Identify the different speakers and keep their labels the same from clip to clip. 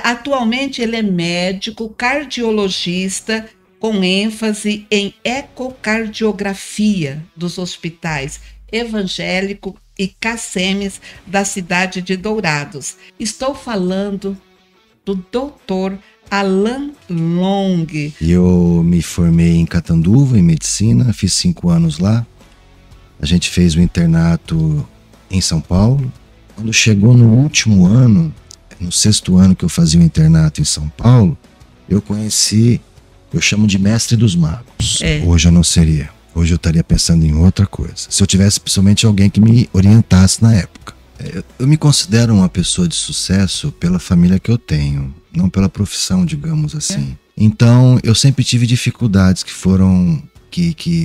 Speaker 1: Atualmente ele é médico, cardiologista, com ênfase em ecocardiografia dos hospitais Evangélico e Cassemes da cidade de Dourados. Estou falando do Dr. Alan Long.
Speaker 2: Eu me formei em Catanduva, em medicina, fiz 5 anos lá. A gente fez o internato em São Paulo. Quando chegou no último ano, no 6º ano que eu fazia o internato em São Paulo, eu conheci, eu chamo de mestre dos magos. Hoje eu não seria. Hoje eu estaria pensando em outra coisa. Se eu tivesse principalmente alguém que me orientasse na época. Eu me considero uma pessoa de sucesso pela família que eu tenho, não pela profissão, digamos assim. Então, eu sempre tive dificuldades que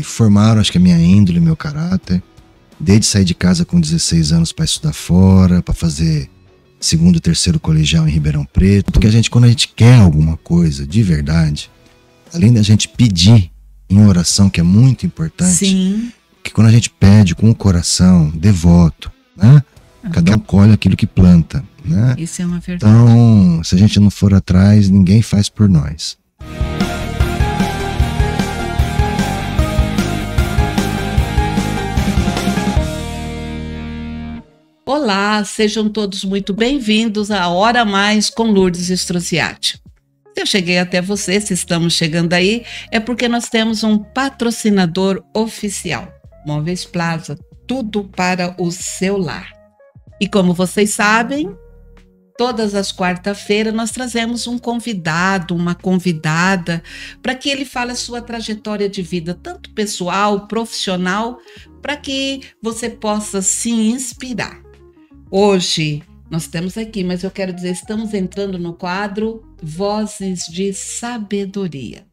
Speaker 2: formaram, acho que a minha índole, meu caráter. Desde sair de casa com 16 anos para estudar fora, para fazer 2º e 3º colegial em Ribeirão Preto. Porque quando a gente quer alguma coisa de verdade, além da gente pedir em oração, que é muito importante,
Speaker 1: sim,
Speaker 2: que quando a gente pede com o coração devoto, né? Cada um colhe aquilo que planta, né?
Speaker 1: Isso é uma verdade.
Speaker 2: Então, se a gente não for atrás, ninguém faz por nós.
Speaker 1: Olá, sejam todos muito bem-vindos à Hora Mais com Lourdes Strozziati. Se eu cheguei até você, se estamos chegando aí, é porque nós temos um patrocinador oficial, Móveis Plaza, tudo para o seu lar. E como vocês sabem, todas as quarta-feiras nós trazemos um convidado, uma convidada, para que ele fale a sua trajetória de vida, tanto pessoal, profissional, para que você possa se inspirar. Hoje nós temos aqui, mas eu quero dizer, estamos entrando no quadro Vozes de Sabedoria.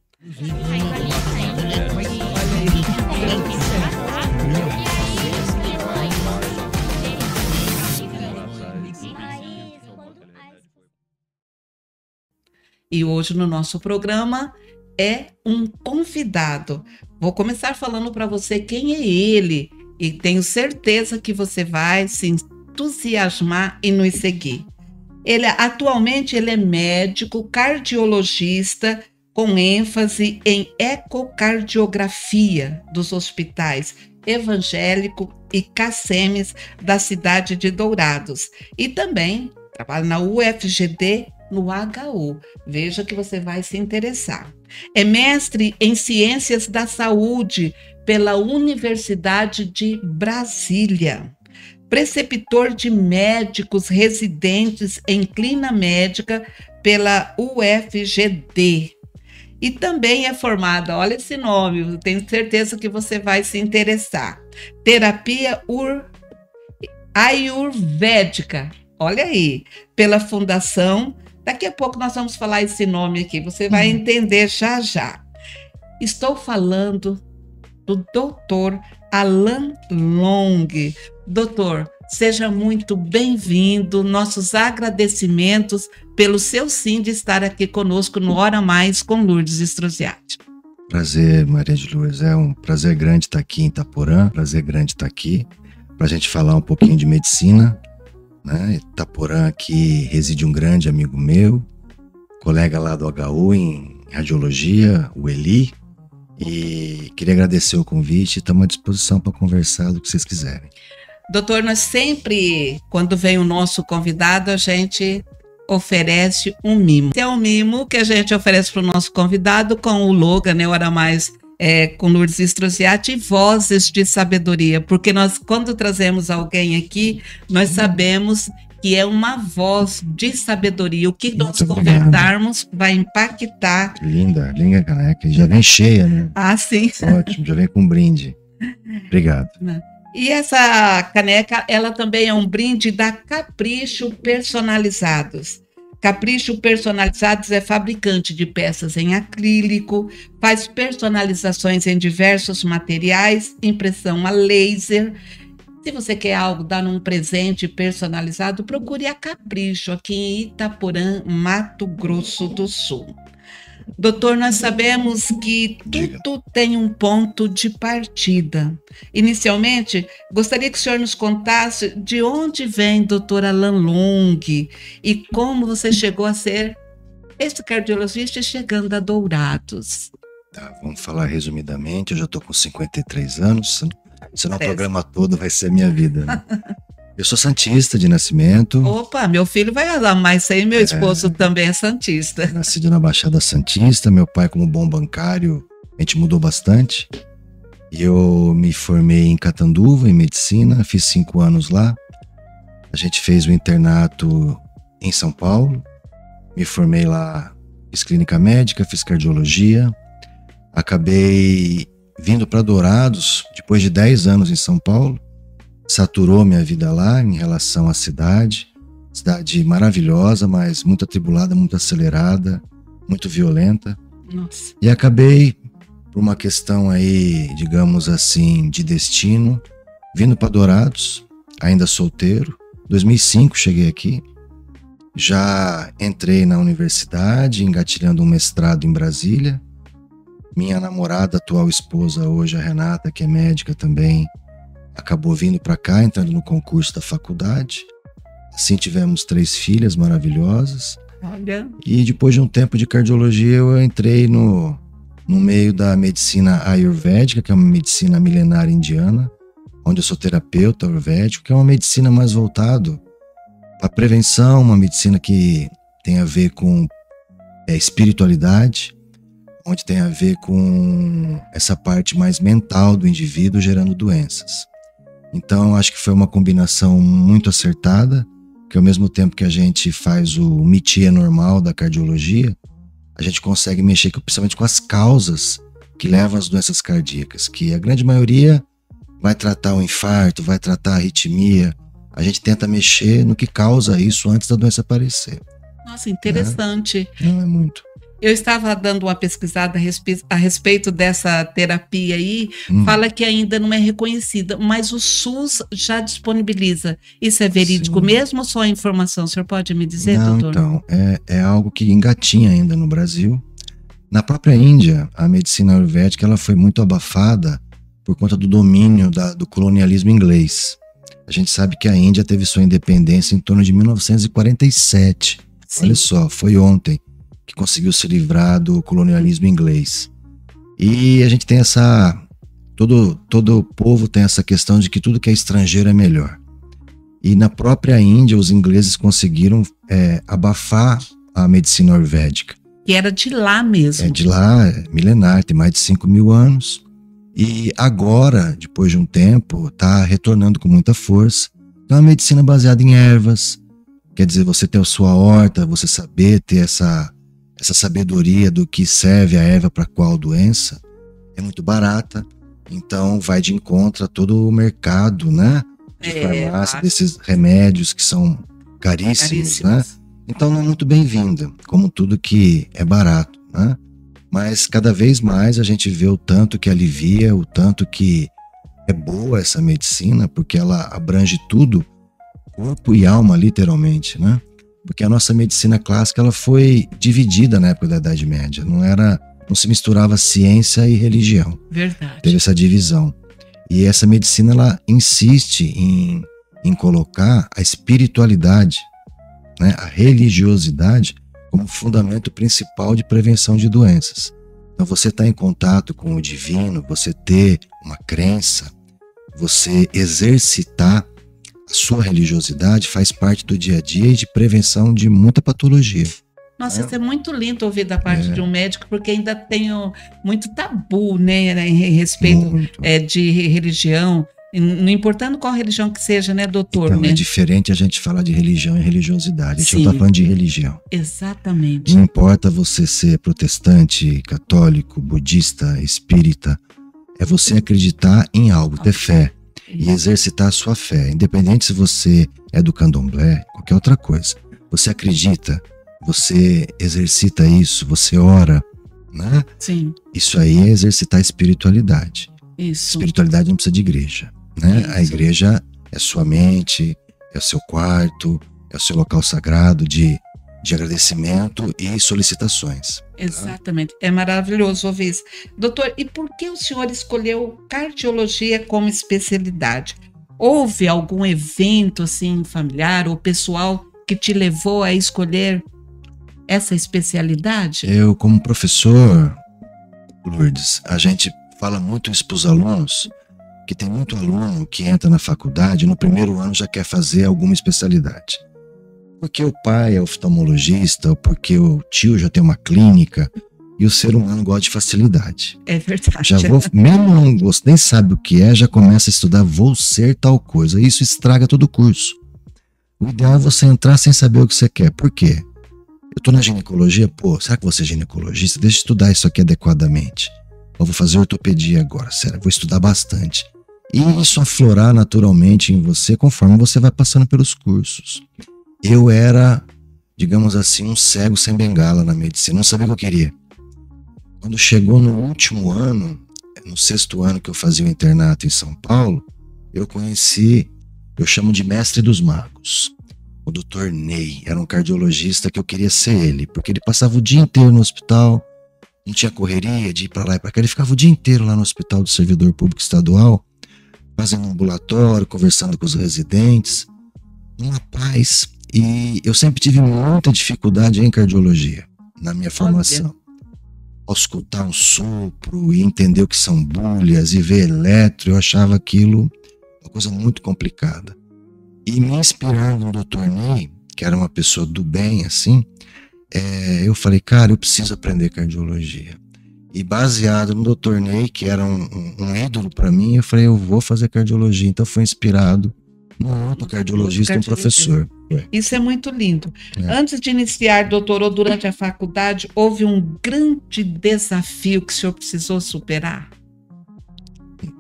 Speaker 1: E hoje no nosso programa é um convidado. Vou começar falando para você quem é ele e tenho certeza que você vai se entusiasmar e nos seguir. Atualmente ele é médico, cardiologista, com ênfase em ecocardiografia dos hospitais Evangélico e Cassemes da cidade de Dourados. E também trabalha na UFGD, no HU. Veja que você vai se interessar. É mestre em Ciências da Saúde pela Universidade de Brasília. Preceptor de médicos residentes em clínica médica pela UFGD. E também é formada, olha esse nome, eu tenho certeza que você vai se interessar. Terapia Ayurvédica, olha aí, pela Fundação. Daqui a pouco nós vamos falar esse nome aqui, você vai entender já já. Estou falando do Dr. Alan Long. Doutor, seja muito bem-vindo, nossos agradecimentos pelo seu sim de estar aqui conosco no Hora Mais com Lourdes Strozziati.
Speaker 2: Prazer, Maria de Lourdes, é um prazer grande estar aqui em Itaporã, prazer grande estar aqui para a gente falar um pouquinho de medicina, né? Itaporã aqui reside um grande amigo meu, colega lá do HU em radiologia, o Eli, e queria agradecer o convite, estamos à disposição para conversar do que vocês quiserem.
Speaker 1: Doutor, nós sempre, quando vem o nosso convidado, a gente oferece um mimo. Esse é um mimo que a gente oferece para o nosso convidado com o Logan, né, Hora Mais com Lourdes Strozziati, e Vozes de Sabedoria, porque nós, quando trazemos alguém aqui, nós sabemos que é uma voz de sabedoria. O que nós conversarmos vai impactar.
Speaker 2: Linda caneca, já vem cheia, né?
Speaker 1: Ah, sim.
Speaker 2: Ótimo, já vem com brinde. Obrigado.
Speaker 1: E essa caneca, ela também é um brinde da Capricho Personalizados. Capricho Personalizados é fabricante de peças em acrílico, faz personalizações em diversos materiais, impressão a laser. Se você quer algo, dar um presente personalizado, procure a Capricho aqui em Itaporã, Mato Grosso do Sul. Doutor, nós sabemos que
Speaker 2: Diga.
Speaker 1: tudo tem um ponto de partida. Inicialmente, gostaria que o senhor nos contasse de onde vem doutor Alan Long e como você chegou a ser esse cardiologista chegando a Dourados.
Speaker 2: Tá, vamos falar resumidamente. Eu já estou com 53 anos. Senão o programa todo vai ser a minha vida, né? Eu sou santista de nascimento.
Speaker 1: Opa, meu filho vai amar isso aí, meu esposo também é santista.
Speaker 2: Nascido na Baixada Santista, meu pai, como bom bancário, a gente mudou bastante. E eu me formei em Catanduva, em medicina, fiz 5 anos lá. A gente fez o internato em São Paulo. Me formei lá, fiz clínica médica, fiz cardiologia. Acabei vindo para Dourados, depois de 10 anos em São Paulo. Saturou minha vida lá em relação à cidade. Cidade maravilhosa, mas muito atribulada, muito acelerada, muito violenta.
Speaker 1: Nossa.
Speaker 2: E acabei, por uma questão aí, digamos assim, de destino, vindo para Dourados, ainda solteiro. 2005 cheguei aqui. Já entrei na universidade, engatilhando um mestrado em Brasília. Minha namorada, atual esposa hoje, a Renata, que é médica também, acabou vindo para cá, entrando no concurso da faculdade. Assim tivemos 3 filhas maravilhosas.
Speaker 1: Olha.
Speaker 2: E depois de um tempo de cardiologia, eu entrei no meio da medicina ayurvédica, que é uma medicina milenar indiana, onde eu sou terapeuta ayurvédico, que é uma medicina mais voltado para prevenção, uma medicina que tem a ver com espiritualidade, onde tem a ver com essa parte mais mental do indivíduo gerando doenças. Então, acho que foi uma combinação muito acertada, que ao mesmo tempo que a gente faz o métier normal da cardiologia, a gente consegue mexer principalmente com as causas que levam às doenças cardíacas, que a grande maioria vai tratar o infarto, vai tratar a arritmia. A gente tenta mexer no que causa isso antes da doença aparecer.
Speaker 1: Nossa, interessante.
Speaker 2: Não é muito.
Speaker 1: Eu estava dando uma pesquisada a respeito dessa terapia aí, fala que ainda não é reconhecida, mas o SUS já disponibiliza. Isso é verídico mesmo ou só é informação? O senhor pode me dizer,
Speaker 2: não,
Speaker 1: doutor?
Speaker 2: Então, é algo que engatinha ainda no Brasil. Na própria Índia, a medicina ayurvédica ela foi muito abafada por conta do domínio do colonialismo inglês. A gente sabe que a Índia teve sua independência em torno de 1947. Sim. Olha só, foi ontem que conseguiu se livrar do colonialismo inglês. E a gente tem todo povo tem essa questão de que tudo que é estrangeiro é melhor. E na própria Índia, os ingleses conseguiram abafar a medicina ayurvédica.
Speaker 1: Que era de lá mesmo.
Speaker 2: É de lá, é milenar, tem mais de 5.000 anos. E agora, depois de um tempo, está retornando com muita força. Então, é uma medicina baseada em ervas. Quer dizer, você ter a sua horta, você saber ter essa sabedoria do que serve a erva para qual doença, é muito barata. Então, vai de encontro a todo o mercado, né? De farmácia, desses remédios que são caríssimos, né? Então, não é muito bem-vinda, como tudo que é barato, né? Mas cada vez mais a gente vê o tanto que alivia, o tanto que é boa essa medicina, porque ela abrange tudo, corpo e alma, literalmente, né? Porque a nossa medicina clássica ela foi dividida na época da Idade Média, não se misturava ciência e religião.
Speaker 1: Verdade.
Speaker 2: Teve essa divisão. E essa medicina ela insiste em colocar a espiritualidade, né, a religiosidade como fundamento principal de prevenção de doenças. Então você está em contato com o divino, você ter uma crença, você exercitar a sua religiosidade faz parte do dia a dia e de prevenção de muita patologia.
Speaker 1: Nossa, isso é muito lindo ouvir da parte de um médico, porque ainda tem muito tabu, né, em respeito de religião, não importando qual religião que seja, né, doutor?
Speaker 2: Então,
Speaker 1: né?
Speaker 2: É diferente a gente falar de religião e religiosidade. A gente não está falando de religião.
Speaker 1: Exatamente.
Speaker 2: Não importa você ser protestante, católico, budista, espírita, é você acreditar em algo, ter fé. E exercitar a sua fé, independente se você é do candomblé, qualquer outra coisa. Você acredita, você exercita isso, você ora, né?
Speaker 1: Sim.
Speaker 2: Isso aí é exercitar a espiritualidade.
Speaker 1: Isso.
Speaker 2: Espiritualidade não precisa de igreja, né?
Speaker 1: Isso.
Speaker 2: A igreja é sua mente, é o seu quarto, é o seu local sagrado de de agradecimento e solicitações.
Speaker 1: Exatamente, é maravilhoso ouvir isso. Doutor, e por que o senhor escolheu cardiologia como especialidade? Houve algum evento assim familiar ou pessoal que te levou a escolher essa especialidade?
Speaker 2: Eu, como professor, Lourdes, a gente fala muito isso para os alunos, que tem muito aluno que entra na faculdade, no primeiro ano já quer fazer alguma especialidade. Porque o pai é oftalmologista, ou porque o tio já tem uma clínica, e o ser humano gosta de facilidade.
Speaker 1: É verdade.
Speaker 2: Já vou, mesmo não gosto, nem sabe o que é, já começa a estudar, vou ser tal coisa. Isso estraga todo o curso. O ideal é você entrar sem saber o que você quer. Por quê? Eu tô na ginecologia, pô, será que você é ginecologista? Deixa eu estudar isso aqui adequadamente. Eu vou fazer ortopedia agora, sério, vou estudar bastante. E isso aflorar naturalmente em você conforme você vai passando pelos cursos. Eu era, digamos assim, um cego sem bengala na medicina, não sabia o que eu queria. Quando chegou no último ano, no 6º ano que eu fazia o internato em São Paulo, eu conheci, eu chamo de mestre dos magos, o Dr. Ney. Era um cardiologista que eu queria ser ele, porque ele passava o dia inteiro no hospital, não tinha correria de ir para lá e para cá, ele ficava o dia inteiro lá no hospital do servidor público estadual, fazendo um ambulatório, conversando com os residentes, numa paz. E eu sempre tive muita dificuldade em cardiologia, na minha formação. Ao escutar um sopro e entender o que são bolhas e ver eletro, eu achava aquilo uma coisa muito complicada. E me inspirando no Dr. Ney, que era uma pessoa do bem, assim, eu falei, cara, eu preciso aprender cardiologia. E baseado no Dr. Ney, que era um ídolo para mim, eu falei, eu vou fazer cardiologia. Então foi inspirado no outro cardiologista, um professor.
Speaker 1: Isso é muito lindo. Antes de iniciar, doutor, ou durante a faculdade, houve um grande desafio que o senhor precisou superar?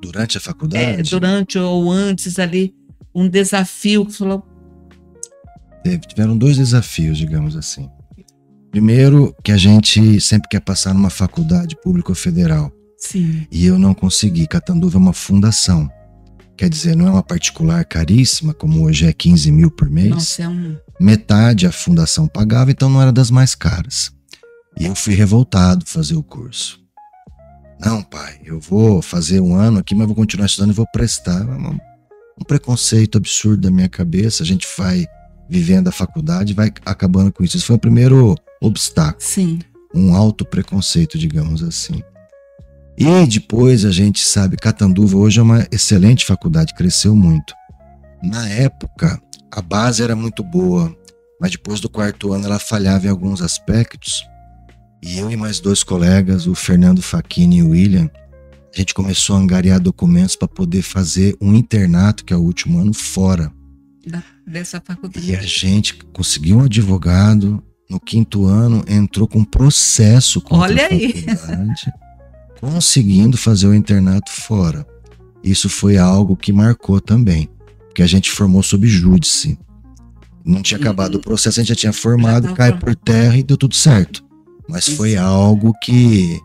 Speaker 2: Durante a faculdade?
Speaker 1: Durante ou antes ali, um desafio que falou...
Speaker 2: Tiveram 2 desafios, digamos assim. Primeiro, que a gente sempre quer passar numa faculdade pública ou federal.
Speaker 1: Sim.
Speaker 2: E eu não consegui. Catanduva é uma fundação. Quer dizer, não é uma particular caríssima, como hoje é 15 mil por mês.
Speaker 1: Nossa,
Speaker 2: Metade a fundação pagava, então não era das mais caras. E eu fui revoltado fazer o curso. Não, pai, eu vou fazer um ano aqui, mas vou continuar estudando e vou prestar. Um preconceito absurdo da minha cabeça. A gente vai vivendo a faculdade e vai acabando com isso. Isso foi o primeiro obstáculo.
Speaker 1: Sim.
Speaker 2: Um autopreconceito, digamos assim. E depois a gente sabe, Catanduva hoje é uma excelente faculdade, cresceu muito. Na época, a base era muito boa, mas depois do 4º ano ela falhava em alguns aspectos. E eu e mais 2 colegas, o Fernando Facchini e o William, a gente começou a angariar documentos para poder fazer um internato, que é o último ano, fora
Speaker 1: dessa faculdade.
Speaker 2: E a gente conseguiu um advogado, no 5º ano entrou com processo contra a faculdade, conseguindo fazer o internato fora. Isso foi algo que marcou também, porque a gente formou sob júdice. Não tinha acabado o processo, a gente já tinha formado, cai por terra e deu tudo certo. Mas foi algo que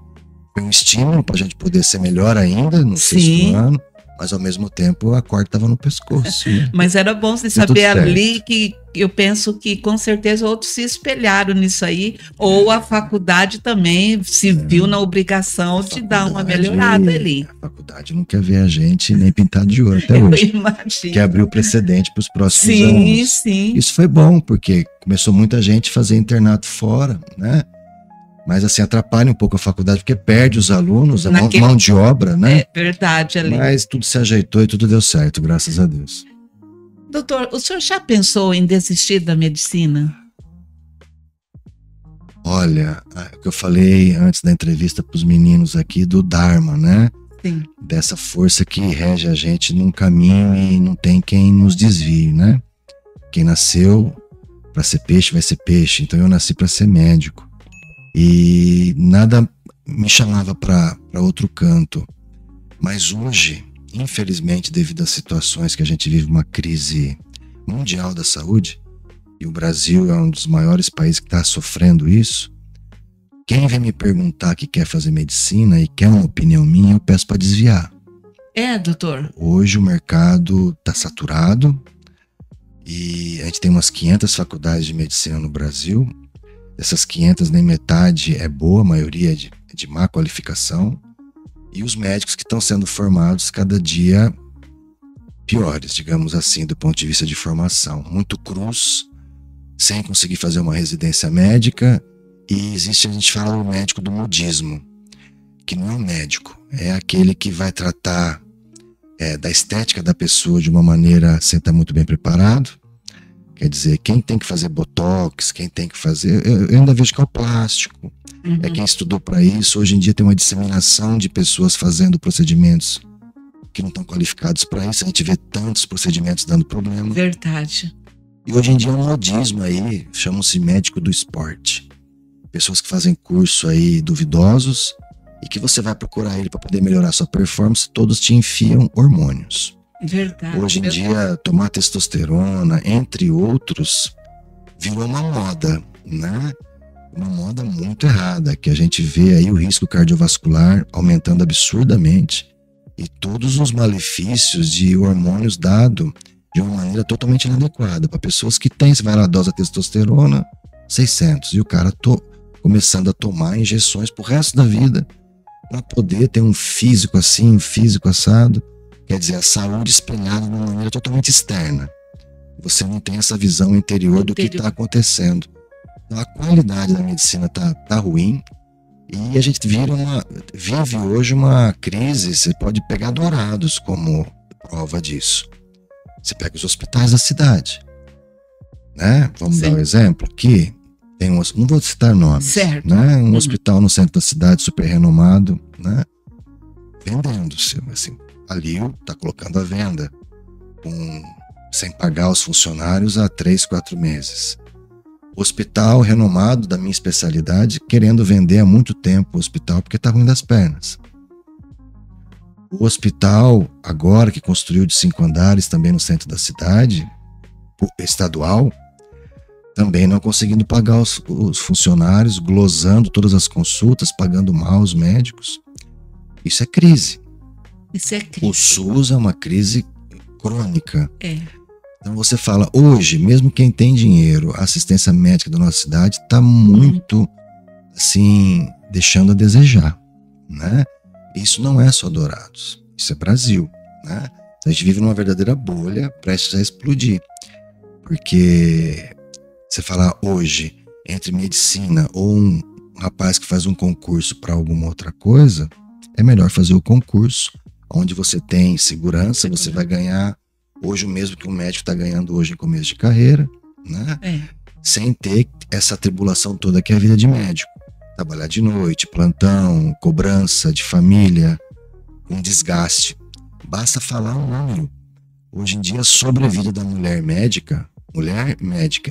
Speaker 2: foi um estímulo para a gente poder ser melhor ainda no 6º ano, mas ao mesmo tempo a corda estava no pescoço. Né?
Speaker 1: Mas era bom você saber ali que eu penso que com certeza outros se espelharam nisso aí, ou a faculdade também se viu na obrigação de dar uma melhorada ali.
Speaker 2: A faculdade não quer ver a gente nem pintado de ouro até hoje.
Speaker 1: Imagino.
Speaker 2: Que abriu precedente para os próximos anos.
Speaker 1: Sim.
Speaker 2: Isso foi bom, porque começou muita gente a fazer internato fora, né? Mas assim, atrapalha um pouco a faculdade, porque perde os alunos, a mão de obra, né?
Speaker 1: É verdade. Ali.
Speaker 2: Mas tudo se ajeitou e tudo deu certo, graças a Deus.
Speaker 1: Doutor, o senhor já pensou em desistir da medicina?
Speaker 2: Olha, o que eu falei antes da entrevista para os meninos aqui do Dharma, né?
Speaker 1: Sim.
Speaker 2: Dessa força que rege a gente num caminho e não tem quem nos desvie, né? Quem nasceu para ser peixe vai ser peixe, então eu nasci para ser médico. E nada me chamava para outro canto. Mas hoje, infelizmente, devido às situações que a gente vive, uma crise mundial da saúde, e o Brasil é um dos maiores países que está sofrendo isso, quem vem me perguntar que quer fazer medicina e quer uma opinião minha, eu peço para desviar.
Speaker 1: Doutor.
Speaker 2: Hoje o mercado está saturado e a gente tem umas 500 faculdades de medicina no Brasil. Dessas 500, nem metade é boa, a maioria é de má qualificação. E os médicos que estão sendo formados cada dia piores, digamos assim, do ponto de vista de formação. Muito crus, sem conseguir fazer uma residência médica. E existe, a gente fala, o médico do modismo, que não é um médico, é aquele que vai tratar da estética da pessoa de uma maneira sem estar muito bem preparado. Quer dizer, quem tem que fazer botox, quem tem que fazer... Eu ainda vejo que é o plástico. É quem estudou para isso. Hoje em dia tem uma disseminação de pessoas fazendo procedimentos que não estão qualificados para isso. A gente vê tantos procedimentos dando problema.
Speaker 1: Verdade.
Speaker 2: E hoje em dia é um modismo aí, chamam-se médico do esporte. Pessoas que fazem curso aí duvidosos e que você vai procurar ele para poder melhorar sua performance, todos te enfiam hormônios.
Speaker 1: Verdade.
Speaker 2: Hoje em dia, tomar testosterona, entre outros, virou uma moda, né? Uma moda muito errada, que a gente vê aí o risco cardiovascular aumentando absurdamente e todos os malefícios de hormônios dados de uma maneira totalmente inadequada. Para pessoas que têm, você vai lá, dose de testosterona, 600, e o cara começando a tomar injeções pro resto da vida para poder ter um físico assim, um físico assado. Quer dizer, a saúde espelhada de uma maneira totalmente externa. Você não tem essa visão interior do que está acontecendo. Então, a qualidade da medicina tá ruim e a gente vive hoje uma crise. Você pode pegar Dourados como prova disso. Você pega os hospitais da cidade, né? Vamos dar um exemplo aqui. Tem não vou citar nomes,
Speaker 1: certo,
Speaker 2: né? Um hospital no centro da cidade super renomado, né? Vendendo-se, assim. Ali está colocando à venda, sem pagar os funcionários há 3, 4 meses. Hospital renomado da minha especialidade, querendo vender há muito tempo o hospital porque está ruim das pernas. O hospital, agora que construiu de 5 andares também no centro da cidade, estadual, também não conseguindo pagar os funcionários, glosando todas as consultas, pagando mal os médicos. Isso é crise.
Speaker 1: Isso é crise.
Speaker 2: O SUS é uma crise crônica.
Speaker 1: É.
Speaker 2: Então você fala, hoje, mesmo quem tem dinheiro, a assistência médica da nossa cidade está muito, assim, deixando a desejar, né? Isso não é só Dourados, isso é Brasil, né? A gente vive numa verdadeira bolha prestes a explodir. Porque você falar hoje, entre medicina ou um rapaz que faz um concurso para alguma outra coisa, é melhor fazer o concurso onde você tem segurança, você vai ganhar hoje o mesmo que um médico está ganhando hoje em começo de carreira, né? Sem ter essa tribulação toda que é a vida de médico. Trabalhar de noite, plantão, cobrança de família, um desgaste. Basta falar um número. Hoje em dia a sobrevida da mulher médica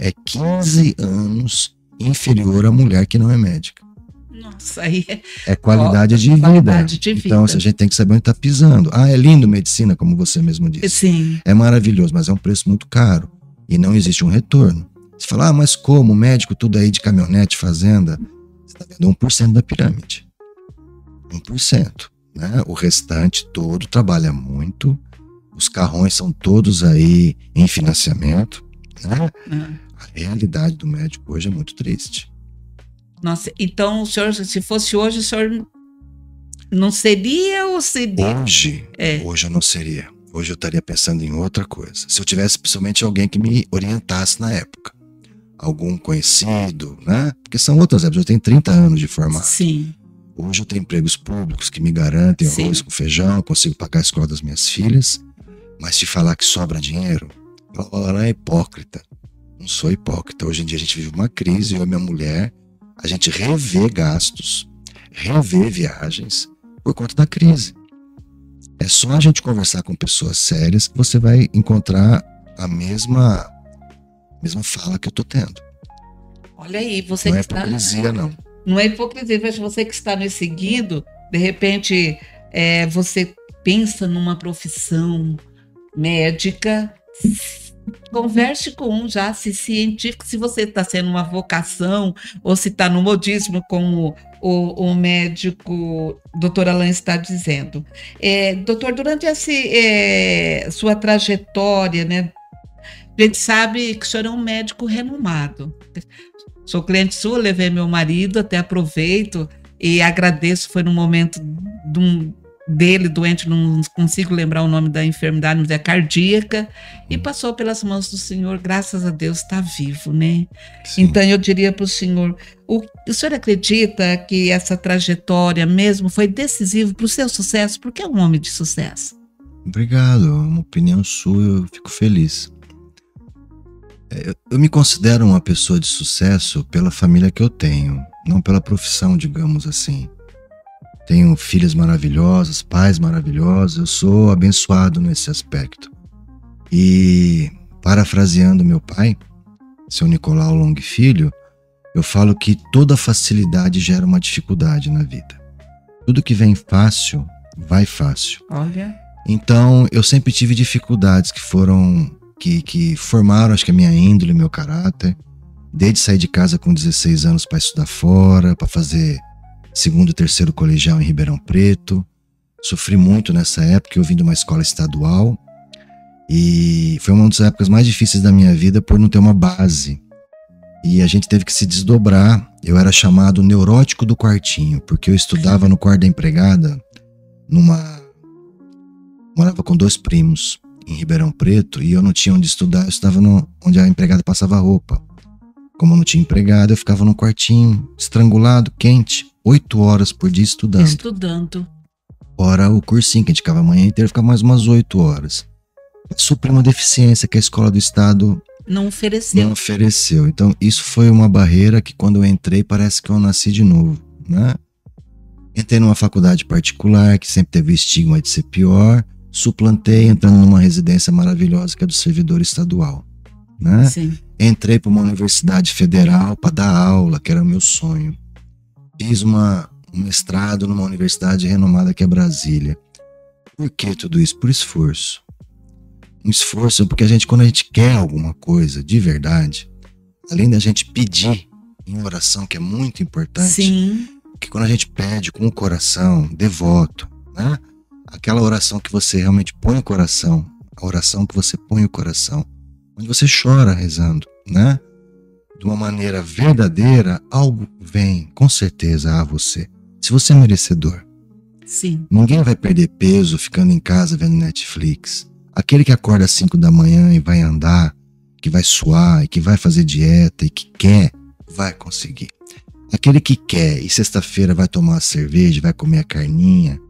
Speaker 2: é 15 anos inferior à mulher que não é médica.
Speaker 1: Nossa, aí
Speaker 2: é qualidade de vida.
Speaker 1: Qualidade de vida.
Speaker 2: Então, a gente tem que saber onde está pisando. É lindo medicina, como você mesmo disse.
Speaker 1: Sim.
Speaker 2: É maravilhoso, mas é um preço muito caro. E não existe um retorno. Você fala, mas como? Médico, tudo aí de caminhonete, fazenda. Você está vendo 1% da pirâmide. 1%. Né? O restante todo trabalha muito. Os carrões são todos aí em financiamento. Né? A realidade do médico hoje é muito triste.
Speaker 1: Nossa, então o senhor, se fosse hoje, o senhor não seria ou seria?
Speaker 2: Hoje eu não seria. Hoje eu estaria pensando em outra coisa. Se eu tivesse principalmente alguém que me orientasse na época. Algum conhecido, né? Porque são outras épocas. Eu tenho 30 anos de formato.
Speaker 1: Sim.
Speaker 2: Hoje eu tenho empregos públicos que me garantem arroz com feijão, consigo pagar a escola das minhas filhas. Mas te falar que sobra dinheiro, eu é hipócrita. Não sou hipócrita. Hoje em dia a gente vive uma crise, eu e minha mulher, a gente revê gastos, revê viagens por conta da crise. É só a gente conversar com pessoas sérias que você vai encontrar a mesma fala que eu tô tendo.
Speaker 1: Olha aí, você
Speaker 2: não
Speaker 1: que
Speaker 2: é hipocrisia, não.
Speaker 1: Não é hipocrisia, mas você que está nos seguindo, de repente você pensa numa profissão médica, converse com um já, se cientifique se você está sendo uma vocação ou se está no modismo, como o médico Dr. Alain está dizendo. Doutor, durante essa sua trajetória, né, a gente sabe que o senhor é um médico renomado. O sou cliente sua, levei meu marido, até aproveito e agradeço, foi no momento dele doente, não consigo lembrar o nome da enfermidade, mas é cardíaca, e passou pelas mãos do Senhor, graças a Deus está vivo, né? Sim. Então eu diria para o senhor, o senhor acredita que essa trajetória mesmo foi decisiva para o seu sucesso? Porque é um homem de sucesso.
Speaker 2: Obrigado, é uma opinião sua, eu fico feliz. Eu me considero uma pessoa de sucesso pela família que eu tenho, não pela profissão, digamos assim. Tenho filhas maravilhosas, pais maravilhosos, eu sou abençoado nesse aspecto. E, parafraseando meu pai, seu Nicolau Long Filho, eu falo que toda facilidade gera uma dificuldade na vida. Tudo que vem fácil, vai fácil.
Speaker 1: Olha.
Speaker 2: Então, eu sempre tive dificuldades que formaram, acho que a minha índole, meu caráter. Desde sair de casa com 16 anos para estudar fora, para fazer segundo e terceiro colegial em Ribeirão Preto. Sofri muito nessa época, eu vim de uma escola estadual. E foi uma das épocas mais difíceis da minha vida por não ter uma base. E a gente teve que se desdobrar. Eu era chamado neurótico do quartinho, porque eu estudava no quarto da empregada, morava com 2 primos em Ribeirão Preto, e eu não tinha onde estudar, eu estudava onde a empregada passava roupa. Como eu não tinha empregada, eu ficava num quartinho, estrangulado, quente, 8 horas por dia estudando. Fora o cursinho, que a gente ficava a manhã inteira, ficava mais umas 8 horas. Supri uma deficiência que a escola do estado não ofereceu. Então isso foi uma barreira que quando eu entrei parece que eu nasci de novo, né? Entrei numa faculdade particular que sempre teve o estigma de ser pior, suplantei entrando numa residência maravilhosa que é do servidor estadual, né?
Speaker 1: Sim.
Speaker 2: Entrei para uma universidade federal para dar aula, que era o meu sonho. Fiz um mestrado numa universidade renomada que é Brasília. Por que tudo isso? Por esforço. Um esforço porque quando a gente quer alguma coisa de verdade, além da gente pedir em oração, que é muito importante,
Speaker 1: sim,
Speaker 2: que quando a gente pede com o coração devoto, né? Aquela oração que você realmente põe o coração, a oração que você põe o coração, onde você chora rezando, né? De uma maneira verdadeira, algo vem com certeza a você. Se você é merecedor.
Speaker 1: Sim.
Speaker 2: Ninguém vai perder peso ficando em casa vendo Netflix. Aquele que acorda às 5 da manhã e vai andar, que vai suar e que vai fazer dieta e que quer, vai conseguir. Aquele que quer e sexta-feira vai tomar uma cerveja, vai comer a carninha,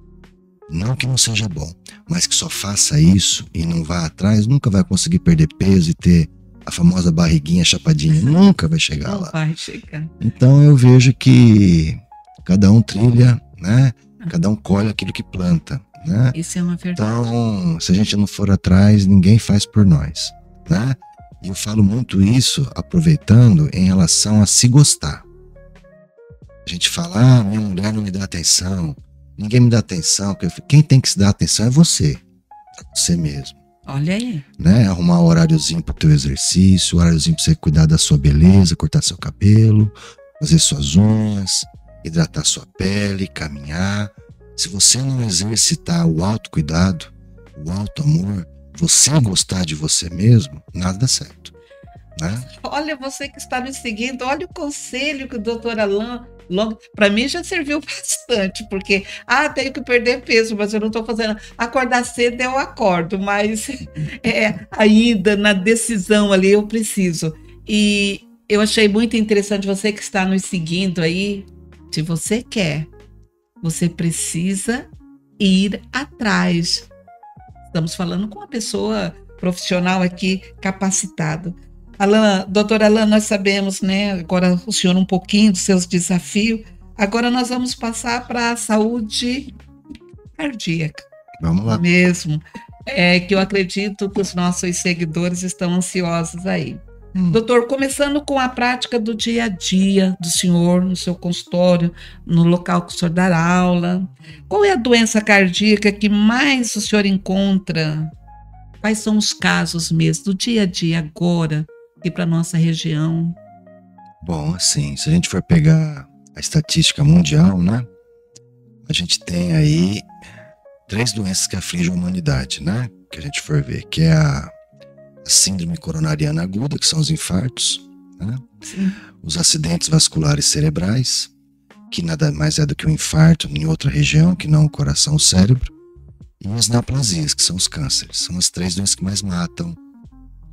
Speaker 2: não que não seja bom, mas que só faça isso e não vá atrás, nunca vai conseguir perder peso e ter a famosa barriguinha chapadinha, nunca vai chegar lá.
Speaker 1: Não vai chegar.
Speaker 2: Então eu vejo que cada um trilha, né? Cada um colhe aquilo que planta, né?
Speaker 1: Isso é uma verdade.
Speaker 2: Então, se a gente não for atrás, ninguém faz por nós, né? E eu falo muito isso aproveitando em relação a se gostar. A gente fala, minha mulher não me dá atenção, ninguém me dá atenção. Quem tem que se dar atenção é você mesmo.
Speaker 1: Olha aí.
Speaker 2: Né? Arrumar um horáriozinho pro teu exercício, um horáriozinho pra você cuidar da sua beleza, cortar seu cabelo, fazer suas unhas, hidratar sua pele, caminhar. Se você não exercitar o autocuidado, o auto-amor, você gostar de você mesmo, nada dá certo, né?
Speaker 1: Olha, você que está me seguindo, olha o conselho que o doutor Alain Long, para mim já serviu bastante, porque tenho que perder peso, mas eu não estou fazendo. Acordar cedo eu acordo, mas ainda na decisão ali eu preciso. E eu achei muito interessante você que está nos seguindo aí. Se você quer, você precisa ir atrás. Estamos falando com uma pessoa profissional aqui, capacitado. Doutor Alain, nós sabemos, né? Agora o senhor um pouquinho dos seus desafios. Agora nós vamos passar para a saúde cardíaca.
Speaker 2: Vamos lá.
Speaker 1: Mesmo. Que eu acredito que os nossos seguidores estão ansiosos aí. Doutor, começando com a prática do dia a dia do senhor, no seu consultório, no local que o senhor dá aula. Qual é a doença cardíaca que mais o senhor encontra? Quais são os casos mesmo do dia a dia agora aqui para nossa região?
Speaker 2: Bom, assim, se a gente for pegar a estatística mundial, né? A gente tem aí 3 doenças que afligem a humanidade, né? Que a gente for ver, que é a síndrome coronariana aguda, que são os infartos, né?
Speaker 1: Sim.
Speaker 2: Os acidentes vasculares cerebrais, que nada mais é do que um infarto em outra região, que não o coração, o cérebro. E as neoplasias, que são os cânceres. São as 3 doenças que mais matam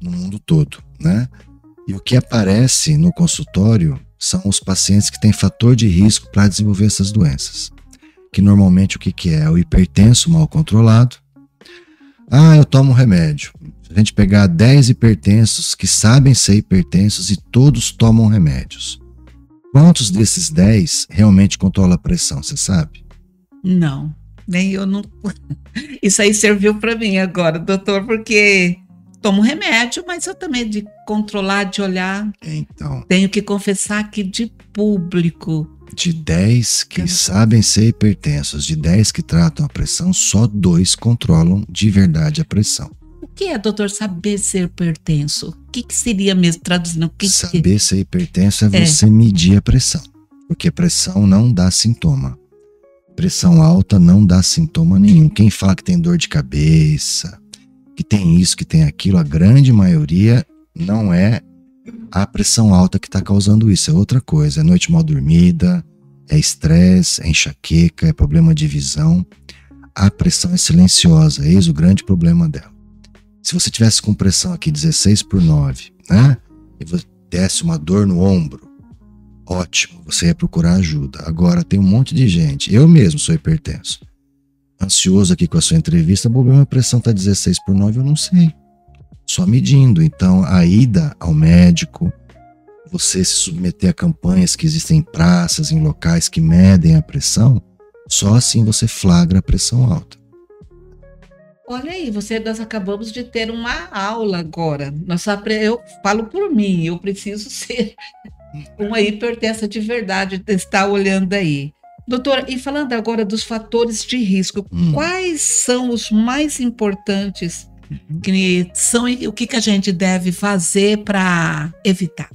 Speaker 2: no mundo todo, né? E o que aparece no consultório são os pacientes que têm fator de risco para desenvolver essas doenças. Que normalmente o que é? O hipertenso mal controlado. Eu tomo um remédio. Se a gente pegar 10 hipertensos que sabem ser hipertensos e todos tomam remédios, quantos desses 10 realmente controlam a pressão, você sabe?
Speaker 1: Não, nem eu não. Isso aí serviu para mim agora, doutor, porque tomo remédio, mas eu também de controlar, de olhar.
Speaker 2: Então,
Speaker 1: tenho que confessar que de público.
Speaker 2: De 10 que sabem ser hipertensos, de 10 que tratam a pressão, só 2 controlam de verdade a pressão.
Speaker 1: O que é, doutor, saber ser hipertenso? O que seria mesmo, traduzindo?
Speaker 2: Saber ser hipertenso é você medir a pressão. Porque pressão não dá sintoma. Pressão alta não dá sintoma nenhum. Quem fala que tem dor de cabeça, que tem isso, que tem aquilo, a grande maioria não é a pressão alta que está causando isso. É outra coisa. É noite mal dormida, é estresse, é enxaqueca, é problema de visão. A pressão é silenciosa. Eis o grande problema dela. Se você tivesse com pressão aqui 16/9, né? E você desse uma dor no ombro, ótimo, você ia procurar ajuda. Agora tem um monte de gente, eu mesmo sou hipertenso, ansioso aqui com a sua entrevista, minha pressão tá 16/9, eu não sei. Só medindo. Então a ida ao médico, você se submeter a campanhas que existem em praças, em locais que medem a pressão, só assim você flagra a pressão alta.
Speaker 1: Olha aí, nós acabamos de ter uma aula agora. Eu falo por mim, eu preciso ser uma hipertensa de verdade, estar olhando aí. Doutora, e falando agora dos fatores de risco, quais são os mais importantes, que são, o que a gente deve fazer para evitar?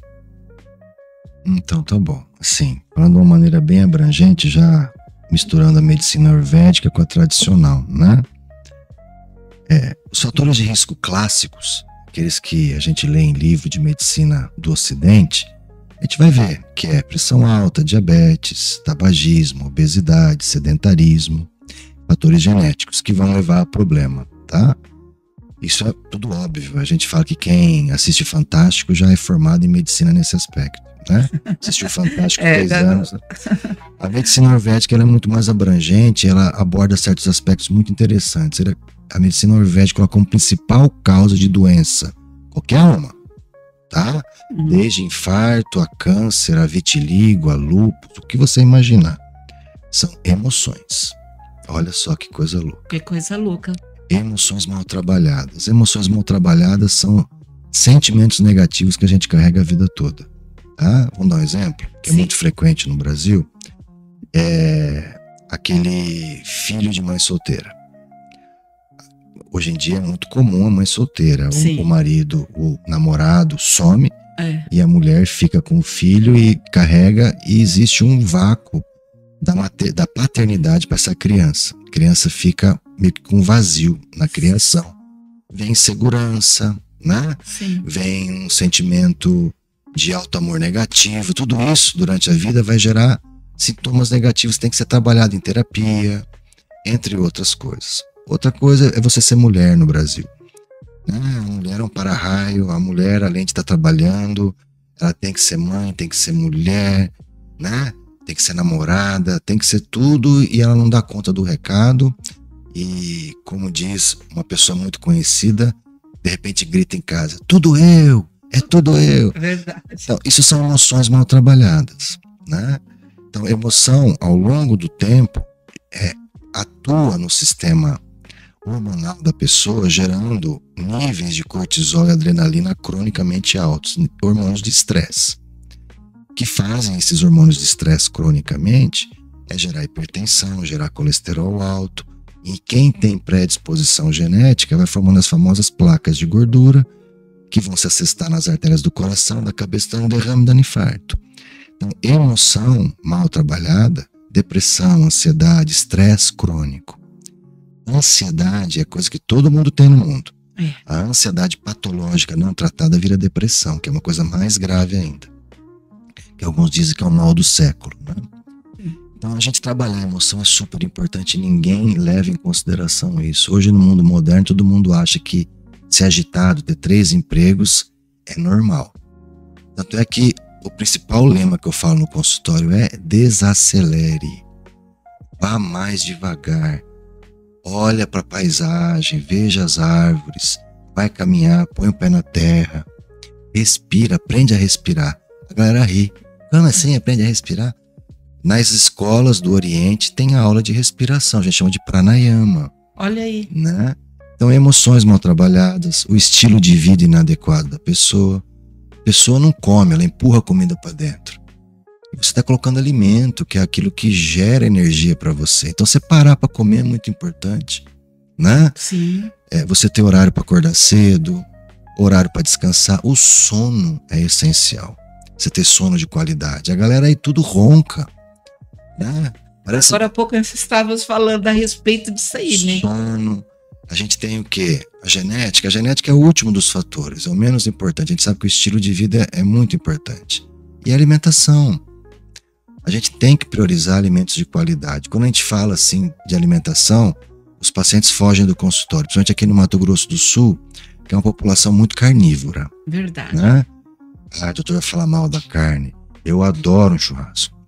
Speaker 2: Então tá bom. Assim, falando de uma maneira bem abrangente, já misturando a medicina ayurvédica com a tradicional, né? Os fatores de risco clássicos, aqueles que a gente lê em livro de medicina do Ocidente, a gente vai ver que é pressão alta, diabetes, tabagismo, obesidade, sedentarismo, fatores genéticos que vão levar a problema, tá? Isso é tudo óbvio. A gente fala que quem assiste Fantástico já é formado em medicina nesse aspecto, né? Assistiu Fantástico 3 anos. A medicina ayurvédica ela é muito mais abrangente, ela aborda certos aspectos muito interessantes. A medicina ayurvédica coloca como principal causa de doença, qualquer uma, tá? Desde infarto, a câncer, a vitiligo, a lúpus, o que você imaginar. São emoções. Olha só que coisa louca.
Speaker 1: Que coisa louca.
Speaker 2: Emoções mal trabalhadas. Emoções mal trabalhadas são sentimentos negativos que a gente carrega a vida toda. Tá? Vamos dar um exemplo, que é muito frequente no Brasil. É aquele filho de mãe solteira. Hoje em dia é muito comum a mãe solteira. O marido, o namorado some e a mulher fica com o filho e carrega, e existe um vácuo da paternidade para essa criança. A criança fica meio que com vazio na criação. Vem insegurança, né? Vem um sentimento de alto amor negativo. Tudo isso durante a vida vai gerar sintomas negativos. Tem que ser trabalhado em terapia, entre outras coisas. Outra coisa é você ser mulher no Brasil. A mulher é um para-raio. A mulher, além de estar trabalhando, ela tem que ser mãe, tem que ser mulher, né? Tem que ser namorada, tem que ser tudo, e ela não dá conta do recado. E, como diz uma pessoa muito conhecida, de repente grita em casa: tudo eu, é tudo eu.
Speaker 1: Verdade.
Speaker 2: Então, isso são emoções mal trabalhadas, né? Então, emoção, ao longo do tempo, atua no sistema hormonal da pessoa, gerando níveis de cortisol e adrenalina cronicamente altos, hormônios de estresse. O que fazem esses hormônios de estresse cronicamente é gerar hipertensão, gerar colesterol alto, e quem tem predisposição genética vai formando as famosas placas de gordura que vão se assestar nas artérias do coração, da cabeça, dando derrame, dando infarto. Então, emoção mal trabalhada, depressão, ansiedade, estresse crônico. Ansiedade é coisa que todo mundo tem no mundo.
Speaker 1: É.
Speaker 2: A ansiedade patológica não tratada vira depressão, que é uma coisa mais grave ainda. Que alguns dizem que é o mal do século, né? Então a gente trabalhar a emoção é super importante, ninguém leva em consideração isso. Hoje no mundo moderno todo mundo acha que ser agitado, ter 3 empregos é normal. Tanto é que o principal lema que eu falo no consultório é desacelere, vá mais devagar, olha para a paisagem, veja as árvores, vai caminhar, põe o pé na terra, respira, aprende a respirar. A galera ri, como assim aprende a respirar? Nas escolas do Oriente tem a aula de respiração, a gente chama de pranayama.
Speaker 1: Olha aí.
Speaker 2: Né? Então, emoções mal trabalhadas, o estilo de vida inadequado da pessoa. A pessoa não come, ela empurra a comida para dentro. E você está colocando alimento, que é aquilo que gera energia para você. Então, você parar para comer é muito importante. Né?
Speaker 1: Sim.
Speaker 2: Você ter horário para acordar cedo, horário para descansar. O sono é essencial. Você ter sono de qualidade. A galera aí tudo ronca. Né? Parece...
Speaker 1: Agora há pouco nós estávamos falando a respeito disso aí, né?
Speaker 2: Sono. A gente tem o quê? A genética. A genética é o último dos fatores, é o menos importante. A gente sabe que o estilo de vida é muito importante. E a alimentação. A gente tem que priorizar alimentos de qualidade. Quando a gente fala assim de alimentação, os pacientes fogem do consultório, principalmente aqui no Mato Grosso do Sul, que é uma população muito carnívora.
Speaker 1: Verdade.
Speaker 2: Né? A doutora vai falar mal da carne. Eu adoro um churrasco.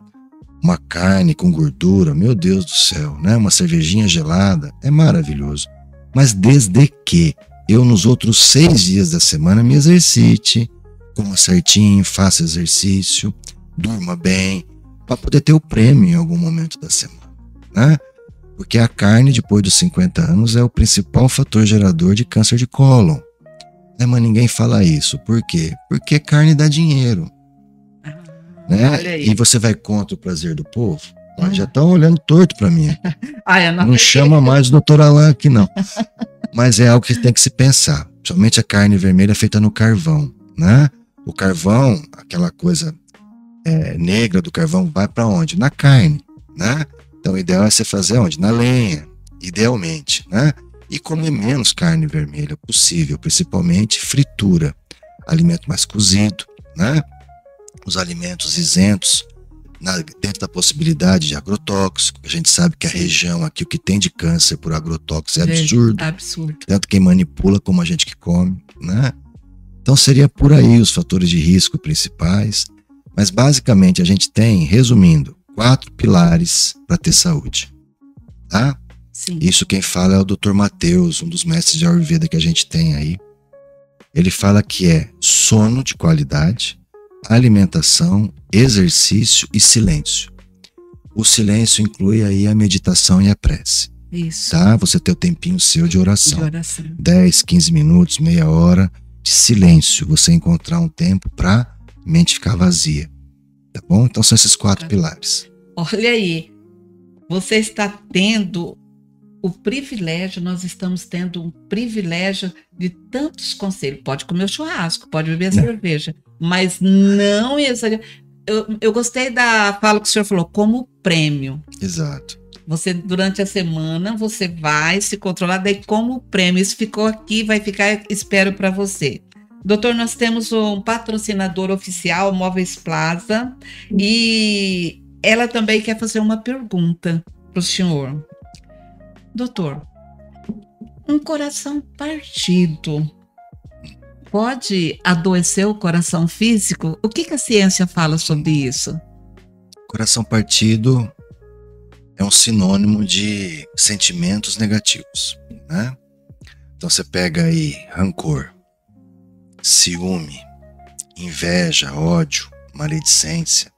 Speaker 2: Uma carne com gordura, meu Deus do céu, né? Uma cervejinha gelada, é maravilhoso. Mas desde que eu nos outros 6 dias da semana me exercite, coma certinho, faça exercício, durma bem, para poder ter o prêmio em algum momento da semana, né? Porque a carne, depois dos 50 anos, é o principal fator gerador de câncer de cólon. Mas ninguém fala isso. Por quê? Porque carne dá dinheiro. Né? E você vai contra o prazer do povo? Já estão olhando torto para mim. Não chama mais o doutor Alain aqui, não. Mas é algo que tem que se pensar. Principalmente a carne vermelha feita no carvão. Né? O carvão, aquela coisa negra do carvão, vai para onde? Na carne. Né? Então o ideal é você fazer onde? Na lenha, idealmente. Né? E comer menos carne vermelha possível, principalmente fritura. Alimento mais cozido. Né? Os alimentos isentos, dentro da possibilidade de agrotóxico. A gente sabe que a região aqui, o que tem de câncer por agrotóxico é absurdo.
Speaker 1: Absurdo.
Speaker 2: Tanto quem manipula como a gente que come. Né? Então seria por aí os fatores de risco principais. Mas basicamente a gente tem, resumindo, 4 pilares para ter saúde. Tá?
Speaker 1: Sim.
Speaker 2: Isso quem fala é o Dr. Matheus, um dos mestres de Ayurveda que a gente tem aí. Ele fala que é sono de qualidade, alimentação, exercício e silêncio. O silêncio inclui aí a meditação e a prece.
Speaker 1: Isso.
Speaker 2: Tá? Você ter o tempinho seu de oração.
Speaker 1: 10,
Speaker 2: 15 minutos, meia hora de silêncio. Você encontrar um tempo para mente ficar vazia. Tá bom? Então são esses 4 pilares.
Speaker 1: Olha aí. Você está tendo o privilégio, nós estamos tendo um privilégio de tantos conselhos. Pode comer o churrasco, pode beber a cerveja, mas não exagerar. Eu gostei da fala que o senhor falou, como prêmio.
Speaker 2: Exato.
Speaker 1: Você, durante a semana, você vai se controlar, daí como prêmio. Isso ficou aqui, vai ficar, espero para você. Doutor, nós temos um patrocinador oficial, Móveis Plaza, e ela também quer fazer uma pergunta para o senhor. Doutor, um coração partido pode adoecer o coração físico? O que a ciência fala sobre isso?
Speaker 2: Coração partido é um sinônimo de sentimentos negativos, né? Então você pega aí rancor, ciúme, inveja, ódio, maledicência.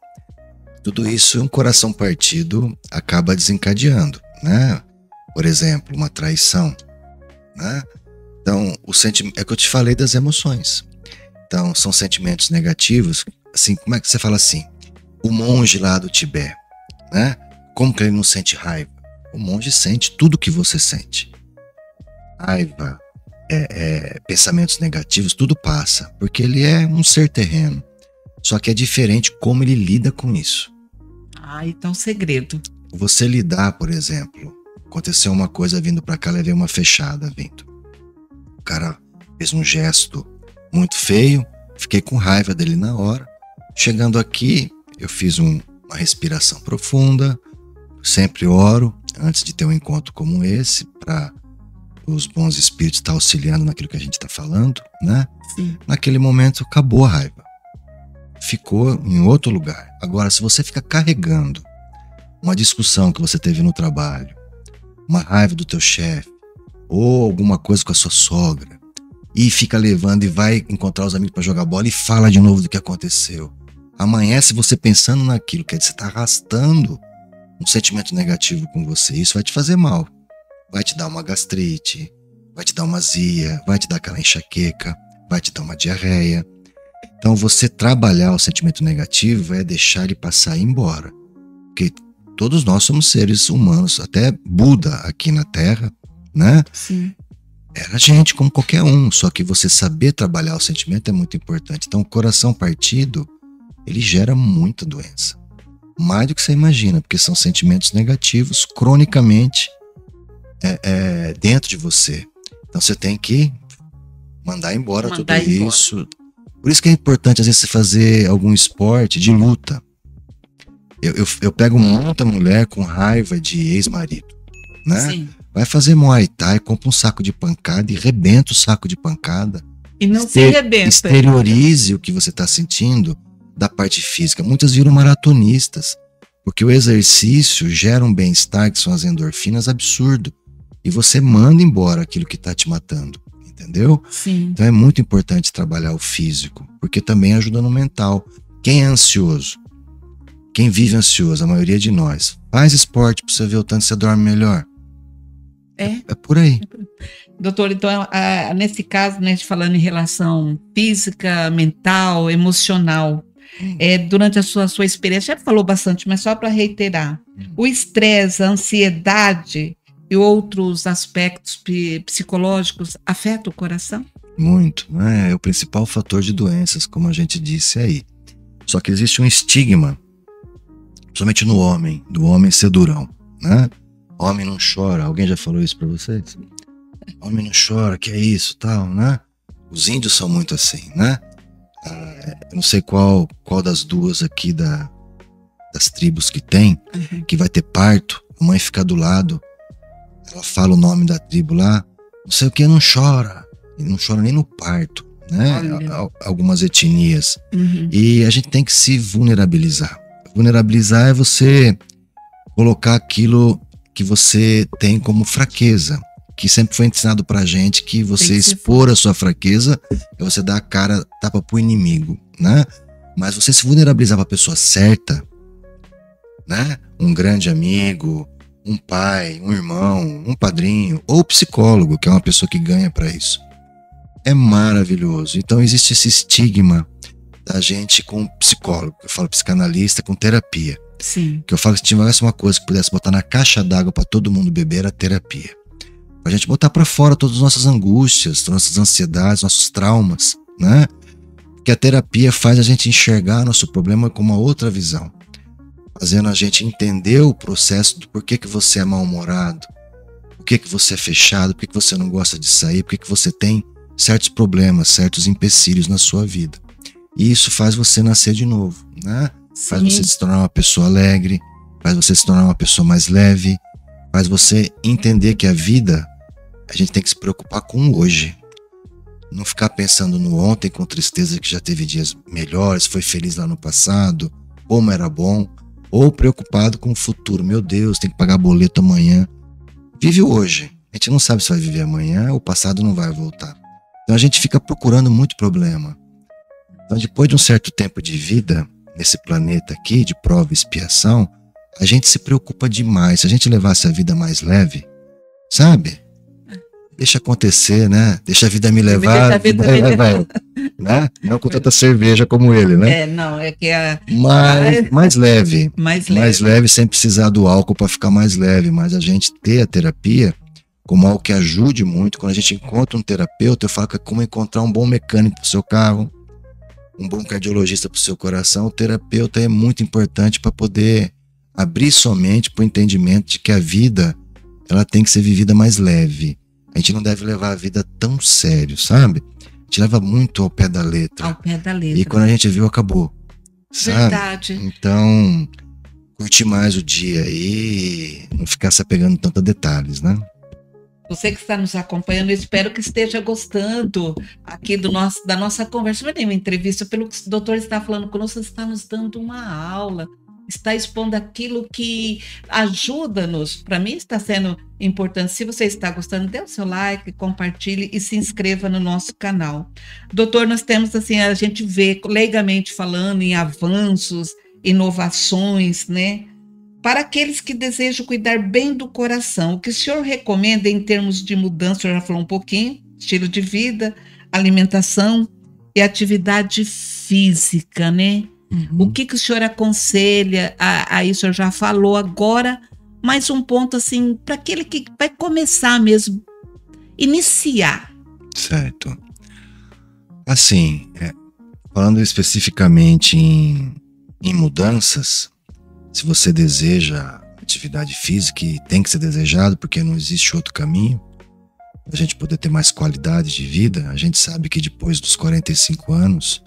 Speaker 2: Tudo isso um coração partido acaba desencadeando, né? Por exemplo, uma traição, né? Então, é que eu te falei das emoções. Então, são sentimentos negativos. Assim, como é que você fala assim? O monge lá do Tibete, né? Como que ele não sente raiva? O monge sente tudo que você sente. Raiva, pensamentos negativos, tudo passa. Porque ele é um ser terreno. Só que é diferente como ele lida com isso.
Speaker 1: Então segredo.
Speaker 2: Você lidar, por exemplo, aconteceu uma coisa vindo pra cá, levei uma fechada vindo. cara fez um gesto muito feio, fiquei com raiva dele na hora. Chegando aqui, eu fiz uma respiração profunda, sempre oro antes de ter um encontro como esse, para os bons espíritos estar auxiliando naquilo que a gente está falando, né?
Speaker 1: Sim.
Speaker 2: Naquele momento acabou a raiva, ficou em outro lugar. Agora, se você fica carregando uma discussão que você teve no trabalho, uma raiva do teu chefe, ou alguma coisa com a sua sogra, e fica levando e vai encontrar os amigos para jogar bola e fala de novo do que aconteceu, amanhece você pensando naquilo, quer dizer, você está arrastando um sentimento negativo com você. Isso vai te fazer mal, vai te dar uma gastrite, vai te dar uma azia, vai te dar aquela enxaqueca, vai te dar uma diarreia. Então você trabalhar o sentimento negativo é deixar ele passar e ir embora, porque todos nós somos seres humanos, até Buda aqui na Terra, né?
Speaker 1: Sim.
Speaker 2: Era gente como qualquer um, só que você saber trabalhar o sentimento é muito importante. Então o coração partido, ele gera muita doença, mais do que você imagina, porque são sentimentos negativos cronicamente dentro de você. Então você tem que mandar embora tudo isso. Por isso que é importante às vezes você fazer algum esporte de luta. Eu pego muita mulher com raiva de ex-marido, né?
Speaker 1: Sim.
Speaker 2: Vai fazer Muay Thai, compra um saco de pancada e rebenta o saco de pancada.
Speaker 1: E não se rebenta.
Speaker 2: Exteriorize o que você está sentindo da parte física. Muitas viram maratonistas, porque o exercício gera um bem-estar, que são as endorfinas, absurdo. E você manda embora aquilo que está te matando, entendeu?
Speaker 1: Sim.
Speaker 2: Então é muito importante trabalhar o físico, porque também ajuda no mental. Quem é ansioso? Quem vive ansioso, a maioria de nós, faz esporte para você ver o tanto que você dorme melhor. É por aí.
Speaker 1: Doutor, então, nesse caso, né, falando em relação física, mental, emocional, durante a sua experiência, já falou bastante, mas só para reiterar, o estresse, a ansiedade e outros aspectos psicológicos afetam o coração?
Speaker 2: Muito, né? É o principal fator de doenças, como a gente disse aí. Só que existe um estigma, principalmente no homem, do homem ser durão, né? Homem não chora. Alguém já falou isso pra vocês? Homem não chora, que é isso, tal, né? Os índios são muito assim, né? Eu não sei qual das duas aqui das tribos que tem, que vai ter parto, a mãe fica do lado, ela fala o nome da tribo lá, não sei o que, não chora. E não chora nem no parto, né? Algumas etnias. E a gente tem que se vulnerabilizar. Vulnerabilizar é você colocar aquilo que você tem como fraqueza, que sempre foi ensinado pra gente que você expor a sua fraqueza é você dar a cara, tapa pro inimigo, né? Mas você se vulnerabilizar pra pessoa certa, né? Um grande amigo, um pai, um irmão, um padrinho, ou psicólogo, que é uma pessoa que ganha pra isso. É maravilhoso. Então existe esse estigma da gente com psicólogo, eu falo psicanalista, com terapia.
Speaker 1: Sim.
Speaker 2: Que eu falo que se tivesse uma coisa que pudesse botar na caixa d'água para todo mundo beber, era terapia. Pra gente botar para fora todas as nossas angústias, todas as nossas ansiedades, nossos traumas, né? Porque a terapia faz a gente enxergar nosso problema com uma outra visão, fazendo a gente entender o processo do porquê que você é mal-humorado, porquê que você é fechado, porquê que você não gosta de sair, porquê que você tem certos problemas, certos empecilhos na sua vida. E isso faz você nascer de novo, né?
Speaker 1: Sim.
Speaker 2: Faz você se tornar uma pessoa alegre, faz você se tornar uma pessoa mais leve, faz você entender que a vida, a gente tem que se preocupar com o hoje. Não ficar pensando no ontem com tristeza que já teve dias melhores, foi feliz lá no passado, como era bom, ou preocupado com o futuro. Meu Deus, tem que pagar boleto amanhã. Vive o hoje. A gente não sabe se vai viver amanhã, o passado não vai voltar. Então a gente fica procurando muito problema. Então depois de um certo tempo de vida, nesse planeta aqui, de prova e expiação, a gente se preocupa demais. Se a gente levasse a vida mais leve, sabe? Deixa acontecer, né? Deixa a vida me levar.
Speaker 1: Deixa a vida me levar.
Speaker 2: Né? Não com tanta cerveja como ele, né?
Speaker 1: Não, é que
Speaker 2: mais leve.
Speaker 1: Mais
Speaker 2: leve sem precisar do álcool para ficar mais leve. Mas a gente ter a terapia como algo que ajude muito. Quando a gente encontra um terapeuta, eu falo que é como encontrar um bom mecânico pro seu carro, um bom cardiologista para o seu coração. O terapeuta é muito importante para poder abrir sua mente para o entendimento de que a vida ela tem que ser vivida mais leve. a gente não deve levar a vida tão sério, sabe? A gente leva muito ao pé da letra.
Speaker 1: Ao pé da letra.
Speaker 2: E quando a gente viu, acabou. Sabe?
Speaker 1: Verdade.
Speaker 2: Então, curtir mais o dia e não ficar se apegando tanto a detalhes, né?
Speaker 1: Você que está nos acompanhando, eu espero que esteja gostando aqui da nossa conversa. Não é nenhuma entrevista, pelo que o doutor está falando conosco, você está nos dando uma aula, está expondo aquilo que ajuda-nos. Para mim está sendo importante. Se você está gostando, dê o seu like, compartilhe e se inscreva no nosso canal. Doutor, nós temos assim, a gente vê leigamente falando em avanços, inovações, né? Para aqueles que desejam cuidar bem do coração, o que o senhor recomenda em termos de mudança? O senhor já falou um pouquinho, estilo de vida, alimentação e atividade física, né? O que o senhor aconselha? Aí o senhor já falou agora, mais um ponto assim, para aquele que vai começar mesmo, iniciar.
Speaker 2: Certo. Assim, falando especificamente em mudanças, se você deseja atividade física, e tem que ser desejado, porque não existe outro caminho, a gente poder ter mais qualidade de vida, a gente sabe que depois dos 45 anos,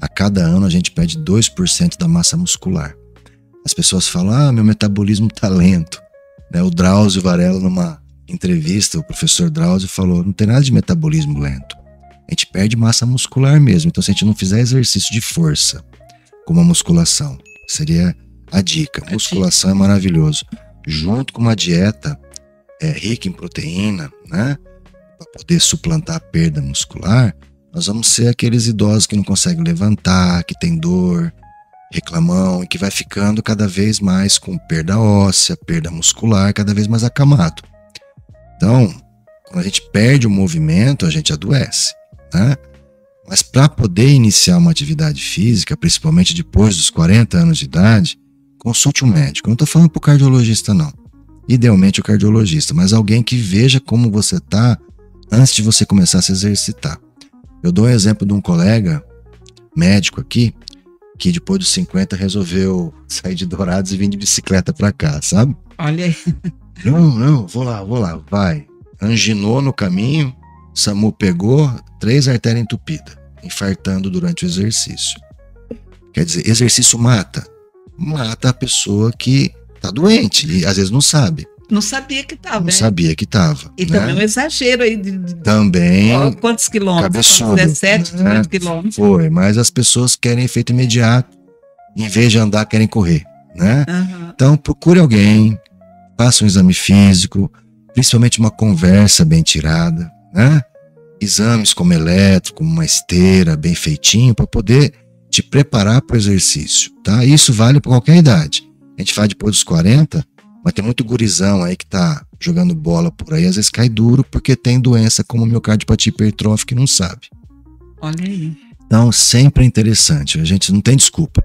Speaker 2: a cada ano a gente perde 2% da massa muscular. As pessoas falam, meu metabolismo tá lento. Né? O Drauzio Varela, numa entrevista, o professor Drauzio falou, não tem nada de metabolismo lento. A gente perde massa muscular mesmo. Então, se a gente não fizer exercício de força, como a musculação, seria a dica. Musculação é maravilhoso. Junto com uma dieta rica em proteína, né? Para poder suplantar a perda muscular, nós vamos ser aqueles idosos que não conseguem levantar, que tem dor, reclamão, e que vai ficando cada vez mais com perda óssea, perda muscular, cada vez mais acamado. Então, quando a gente perde o movimento, a gente adoece, né? Mas para poder iniciar uma atividade física, principalmente depois dos 40 anos de idade, consulte um médico. Eu não estou falando para o cardiologista, não. Idealmente o cardiologista, mas alguém que veja como você está antes de você começar a se exercitar. Eu dou um exemplo de um colega médico aqui, que depois dos 50 resolveu sair de Dourados e vir de bicicleta para cá, sabe?
Speaker 1: Olha aí.
Speaker 2: Não, vou lá, vai. Anginou no caminho, SAMU pegou, 3 artérias entupidas, infartando durante o exercício. Quer dizer, exercício mata a pessoa que tá doente e às vezes não sabe.
Speaker 1: Não sabia que estava.
Speaker 2: Não sabia que estava.
Speaker 1: E também um exagero aí.
Speaker 2: Também.
Speaker 1: Quantos quilômetros?
Speaker 2: Cabeçudo.
Speaker 1: 17, 18 quilômetros.
Speaker 2: Foi, mas as pessoas querem efeito imediato. Em vez de andar, querem correr, né? Então, procure alguém, faça um exame físico, principalmente uma conversa bem tirada, né? Exames como elétrico, uma esteira bem feitinho, para poder te preparar para o exercício, tá? Isso vale para qualquer idade. A gente faz depois dos 40, mas tem muito gurizão aí que tá jogando bola por aí, às vezes cai duro porque tem doença como miocardiopatia hipertrófica e não sabe.
Speaker 1: Olha aí.
Speaker 2: Então, sempre é interessante. A gente não tem desculpa.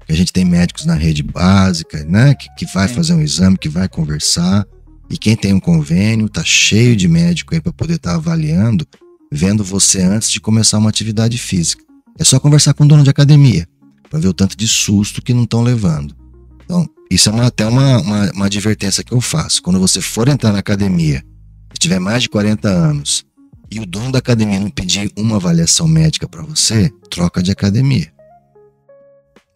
Speaker 2: A gente tem médicos na rede básica, né? Que vai fazer um exame, que vai conversar. E quem tem um convênio, tá cheio de médico aí para poder estar avaliando, vendo você antes de começar uma atividade física. É só conversar com o dono de academia, para ver o tanto de susto que não estão levando. Então, isso é até uma advertência que eu faço. Quando você for entrar na academia, se tiver mais de 40 anos, e o dono da academia não pedir uma avaliação médica para você, troca de academia.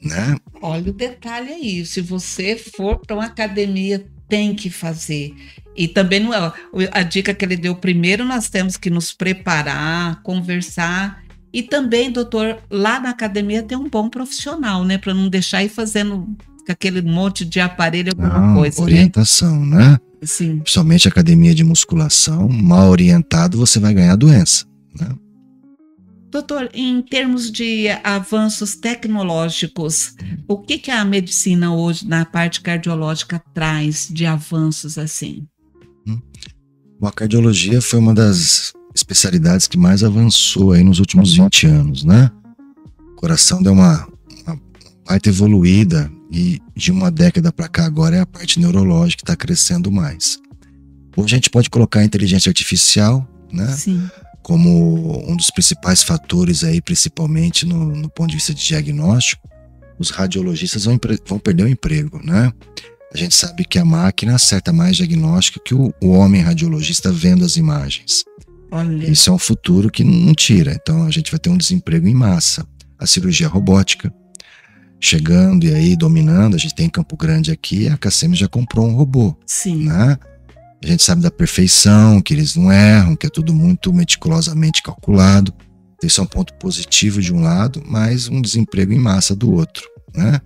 Speaker 2: Né?
Speaker 1: Olha o detalhe aí. Se você for para uma academia, tem que fazer. E também não é a dica que ele deu primeiro, nós temos que nos preparar, conversar. E também, doutor, lá na academia tem um bom profissional, né? Para não deixar ir fazendo aquele monte de aparelho, alguma coisa.
Speaker 2: Orientação, né?
Speaker 1: Sim.
Speaker 2: Principalmente academia de musculação, mal orientado, você vai ganhar doença, né?
Speaker 1: Doutor, em termos de avanços tecnológicos, o que a medicina hoje, na parte cardiológica, traz de avanços assim?
Speaker 2: Bom, a cardiologia foi uma das especialidades que mais avançou aí nos últimos 20 anos, né? O coração deu uma parte evoluída e de uma década para cá agora é a parte neurológica que está crescendo mais. Hoje a gente pode colocar a inteligência artificial, né?
Speaker 1: Sim.
Speaker 2: Como um dos principais fatores aí, principalmente no ponto de vista de diagnóstico. Os radiologistas vão perder o emprego, né? A gente sabe que a máquina acerta mais diagnóstico que o homem radiologista vendo as imagens.
Speaker 1: Olha.
Speaker 2: Isso é um futuro que não tira. Então a gente vai ter um desemprego em massa. A cirurgia robótica chegando e aí dominando. A gente tem em Campo Grande aqui, a KCM já comprou um robô.
Speaker 1: Sim.
Speaker 2: Né? A gente sabe da perfeição, que eles não erram, que é tudo muito meticulosamente calculado. Isso é um ponto positivo de um lado, mas um desemprego em massa do outro, né?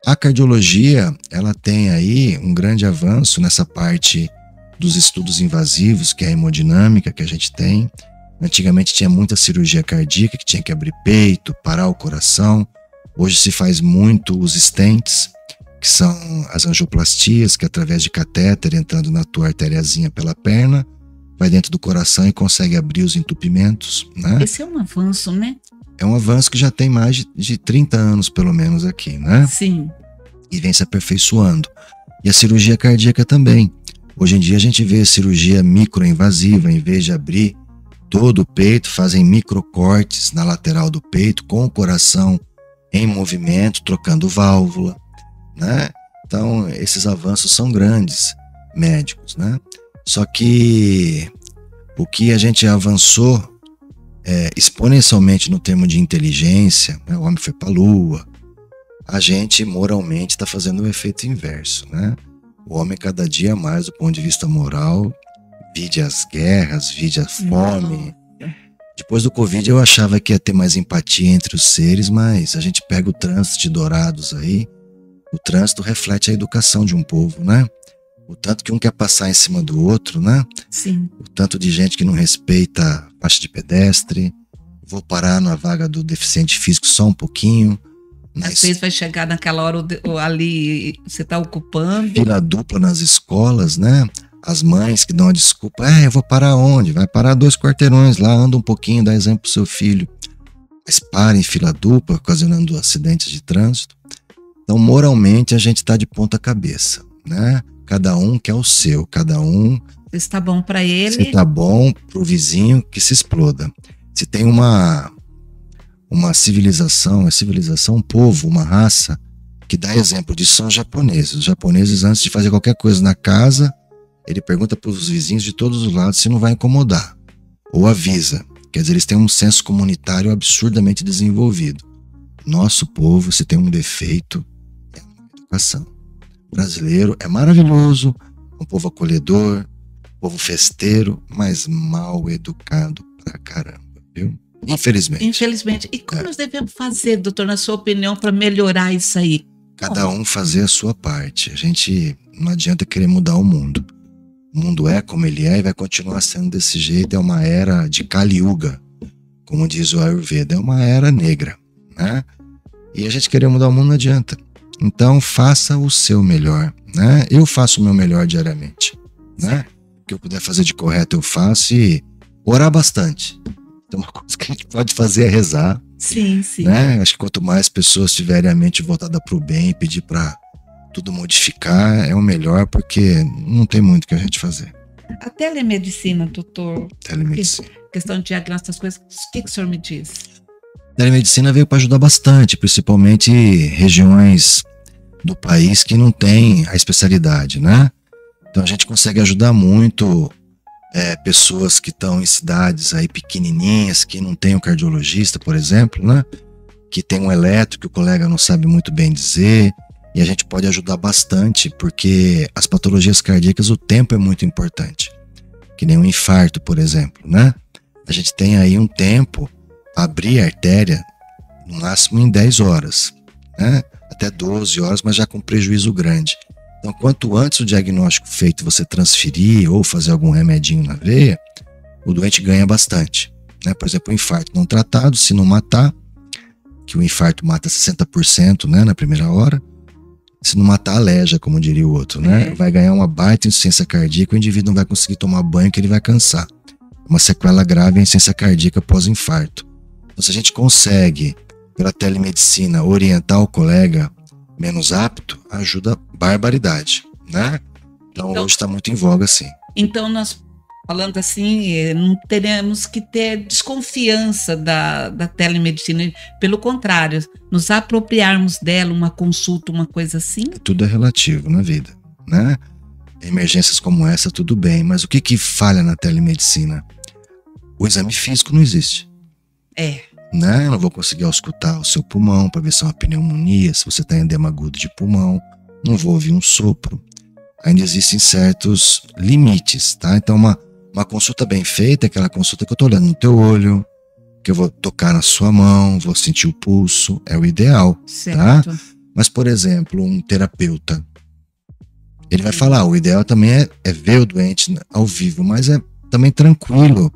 Speaker 2: A cardiologia, ela tem aí um grande avanço nessa parte dos estudos invasivos, que é a hemodinâmica que a gente tem. Antigamente tinha muita cirurgia cardíaca, que tinha que abrir peito, parar o coração. Hoje se faz muito os stents, que são as angioplastias, que através de catéter, entrando na tua artériazinha pela perna, vai dentro do coração e consegue abrir os entupimentos, né?
Speaker 1: Esse é um avanço, né?
Speaker 2: É um avanço que já tem mais de 30 anos, pelo menos, aqui, né?
Speaker 1: Sim.
Speaker 2: E vem se aperfeiçoando. E a cirurgia cardíaca também. Hoje em dia a gente vê cirurgia microinvasiva, em vez de abrir todo o peito, fazem microcortes na lateral do peito, com o coração em movimento, trocando válvula, né? Então, esses avanços são grandes, médicos, né? Só que o que a gente avançou exponencialmente no termo de inteligência, né? O homem foi para a Lua, a gente moralmente está fazendo o efeito inverso, né? O homem cada dia mais do ponto de vista moral, vide as guerras, vide a fome. Depois do Covid eu achava que ia ter mais empatia entre os seres, mas a gente pega o trânsito de Dourados aí, o trânsito reflete a educação de um povo, né? O tanto que um quer passar em cima do outro, né?
Speaker 1: Sim.
Speaker 2: O tanto de gente que não respeita a faixa de pedestre. Vou parar na vaga do deficiente físico só um pouquinho.
Speaker 1: Às vezes vai chegar naquela hora ali, você está ocupando.
Speaker 2: Fila dupla nas escolas, né? As mães que dão a desculpa, eu vou parar onde? Vai parar 2 quarteirões lá, anda um pouquinho, dá exemplo pro seu filho. Mas para em fila dupla, ocasionando acidentes de trânsito. Então, moralmente, a gente está de ponta cabeça, né? Cada um quer o seu, cada um...
Speaker 1: Se está bom para ele...
Speaker 2: Se está bom pro vizinho, que se exploda. Se tem uma civilização, um povo, uma raça, que dá exemplo disso são os japoneses. Os japoneses, antes de fazer qualquer coisa na casa, ele pergunta para os vizinhos de todos os lados se não vai incomodar, ou avisa. Quer dizer, eles têm um senso comunitário absurdamente desenvolvido. Nosso povo, se tem um defeito, é a educação. O brasileiro é maravilhoso, um povo acolhedor, um povo festeiro, mas mal educado pra caramba, viu? Infelizmente.
Speaker 1: Infelizmente. E como nós devemos fazer, doutor, na sua opinião, para melhorar isso aí?
Speaker 2: Cada um fazer a sua parte. A gente não adianta querer mudar o mundo. O mundo é como ele é e vai continuar sendo desse jeito. É uma era de Kali Yuga, como diz o Ayurveda, é uma era negra, né? E a gente querer mudar o mundo não adianta. Então faça o seu melhor, né? Eu faço o meu melhor diariamente, né? O que eu puder fazer de correto eu faço e orar bastante. Então uma coisa que a gente pode fazer é rezar.
Speaker 1: Sim, sim.
Speaker 2: Né? Acho que quanto mais pessoas tiverem a mente voltada para o bem e pedir para tudo modificar, é o melhor, porque não tem muito o que a gente fazer.
Speaker 1: A telemedicina, doutor.
Speaker 2: Telemedicina.
Speaker 1: Questão de diagnóstico das coisas, o que o senhor me diz?
Speaker 2: Telemedicina veio para ajudar bastante, principalmente regiões do país que não tem a especialidade, né? Então a gente consegue ajudar muito pessoas que estão em cidades aí pequenininhas, que não tem um cardiologista, por exemplo, né? Que tem um eletro que o colega não sabe muito bem dizer, e a gente pode ajudar bastante, porque as patologias cardíacas, o tempo é muito importante. Que nem um infarto, por exemplo, né? A gente tem aí um tempo, abrir a artéria, no máximo em 10 horas, né? Até 12 horas, mas já com prejuízo grande. Então, quanto antes o diagnóstico feito você transferir ou fazer algum remedinho na veia, o doente ganha bastante, né? Por exemplo, o infarto não tratado, se não matar, que o infarto mata 60%, né, na primeira hora, se não matar, aleja, como diria o outro, né? Vai ganhar uma baita insuficiência cardíaca, o indivíduo não vai conseguir tomar banho, que ele vai cansar. Uma sequela grave é a insuficiência cardíaca pós-infarto. Então, se a gente consegue, pela telemedicina, orientar o colega menos apto, ajuda barbaridade, né? Então hoje está muito em voga, sim.
Speaker 1: Então nós falando assim, não teremos que ter desconfiança da telemedicina. Pelo contrário, nos apropriarmos dela, uma consulta, uma coisa assim.
Speaker 2: Tudo é relativo na vida, né? Emergências como essa, tudo bem, mas o que falha na telemedicina? O exame físico não existe. Né? Eu não vou conseguir auscultar o seu pulmão para ver se é uma pneumonia, se você está em edema agudo de pulmão, não vou ouvir um sopro. Ainda existem certos limites, tá? Então uma consulta bem feita é aquela consulta que eu estou olhando no teu olho, que eu vou tocar na sua mão, vou sentir o pulso, é o ideal,
Speaker 1: certo.
Speaker 2: Tá? Mas, por exemplo, um terapeuta, ele vai falar, o ideal também é ver o doente ao vivo, mas é também tranquilo,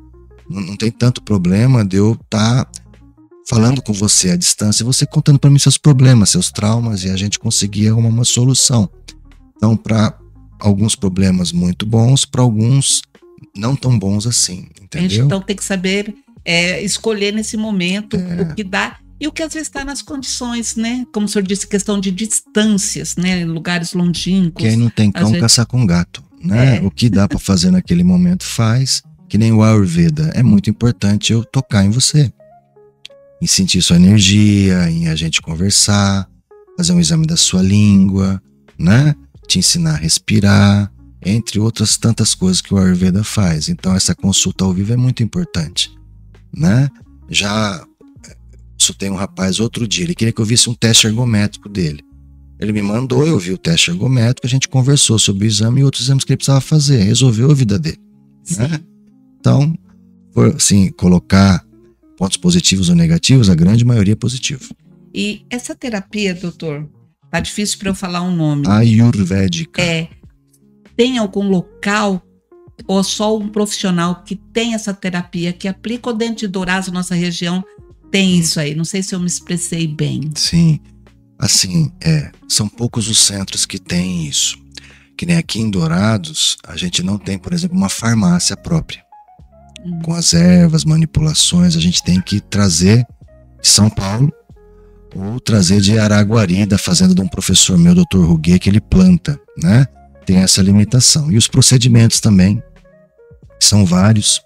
Speaker 2: não tem tanto problema de eu estar falando com você à distância, você contando para mim seus problemas, seus traumas, e a gente conseguir arrumar uma solução. Então, para alguns problemas muito bons, para alguns não tão bons assim, entendeu?
Speaker 1: A gente então tem que saber escolher nesse momento o que dá e o que às vezes está nas condições, né? Como o senhor disse, questão de distâncias, né? Lugares longínquos.
Speaker 2: Quem não tem cão, caçar com gato, né? O que dá para fazer naquele momento faz, que nem o Ayurveda. É muito importante eu tocar em você, em sentir sua energia, em a gente conversar, fazer um exame da sua língua, né? Te ensinar a respirar, entre outras tantas coisas que o Ayurveda faz. Então essa consulta ao vivo é muito importante, né? Já consultei um rapaz outro dia, ele queria que eu visse um teste ergométrico dele. Ele me mandou, eu vi o teste ergométrico, a gente conversou sobre o exame e outros exames que ele precisava fazer, resolveu a vida dele, né? Então, assim, colocar pontos positivos ou negativos, a grande maioria é positivo.
Speaker 1: E essa terapia, doutor, tá difícil para eu falar um nome.
Speaker 2: Ayurvédica.
Speaker 1: Tem algum local ou só um profissional que tem essa terapia, que aplica o dente de Dourados, nossa região, tem isso aí? Não sei se eu me expressei bem.
Speaker 2: Sim, assim, são poucos os centros que têm isso. Que nem aqui em Dourados, a gente não tem, por exemplo, uma farmácia própria. Com as ervas, manipulações, a gente tem que trazer de São Paulo ou trazer de Araguari, da fazenda de um professor meu, Dr. Ruguet, que ele planta, né? Tem essa limitação. E os procedimentos também, são vários.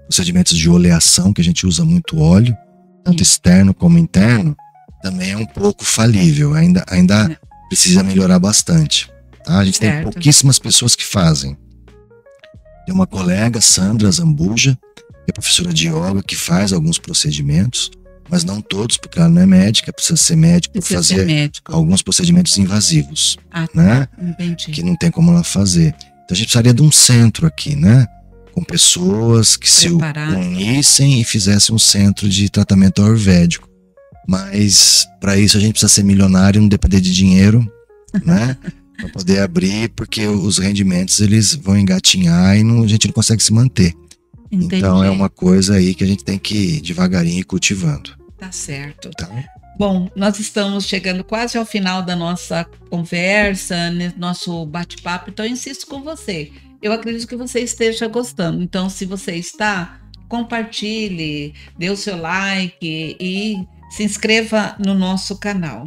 Speaker 2: Procedimentos de oleação, que a gente usa muito óleo, tanto externo como interno, também é um pouco falível, ainda precisa melhorar bastante. Tá? A gente tem pouquíssimas pessoas que fazem. Tem uma colega, Sandra Zambuja, que é professora de yoga, que faz alguns procedimentos, mas não todos, porque ela não é médica, precisa ser médico para fazer alguns procedimentos invasivos, né?
Speaker 1: Entendi.
Speaker 2: Que não tem como ela fazer. Então a gente precisaria de um centro aqui, né? Com pessoas que se unissem e fizessem um centro de tratamento ayurvédico. Mas para isso a gente precisa ser milionário, não depender de dinheiro, né? Para poder abrir, porque os rendimentos eles vão engatinhar e a gente não consegue se manter.
Speaker 1: Entendi.
Speaker 2: Então é uma coisa aí que a gente tem que ir devagarinho e cultivando.
Speaker 1: Tá certo.
Speaker 2: Tá?
Speaker 1: Bom, nós estamos chegando quase ao final da nossa conversa, nosso bate-papo, então eu insisto com você. Eu acredito que você esteja gostando. Então, se você está, compartilhe, dê o seu like e se inscreva no nosso canal.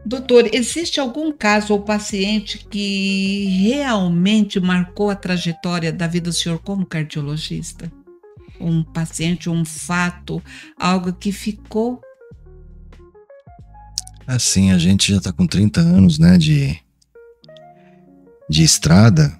Speaker 1: Doutor, existe algum caso ou paciente que realmente marcou a trajetória da vida do senhor como cardiologista? Um paciente, um fato, algo que ficou?
Speaker 2: Assim, a gente já está com 30 anos, né, de estrada,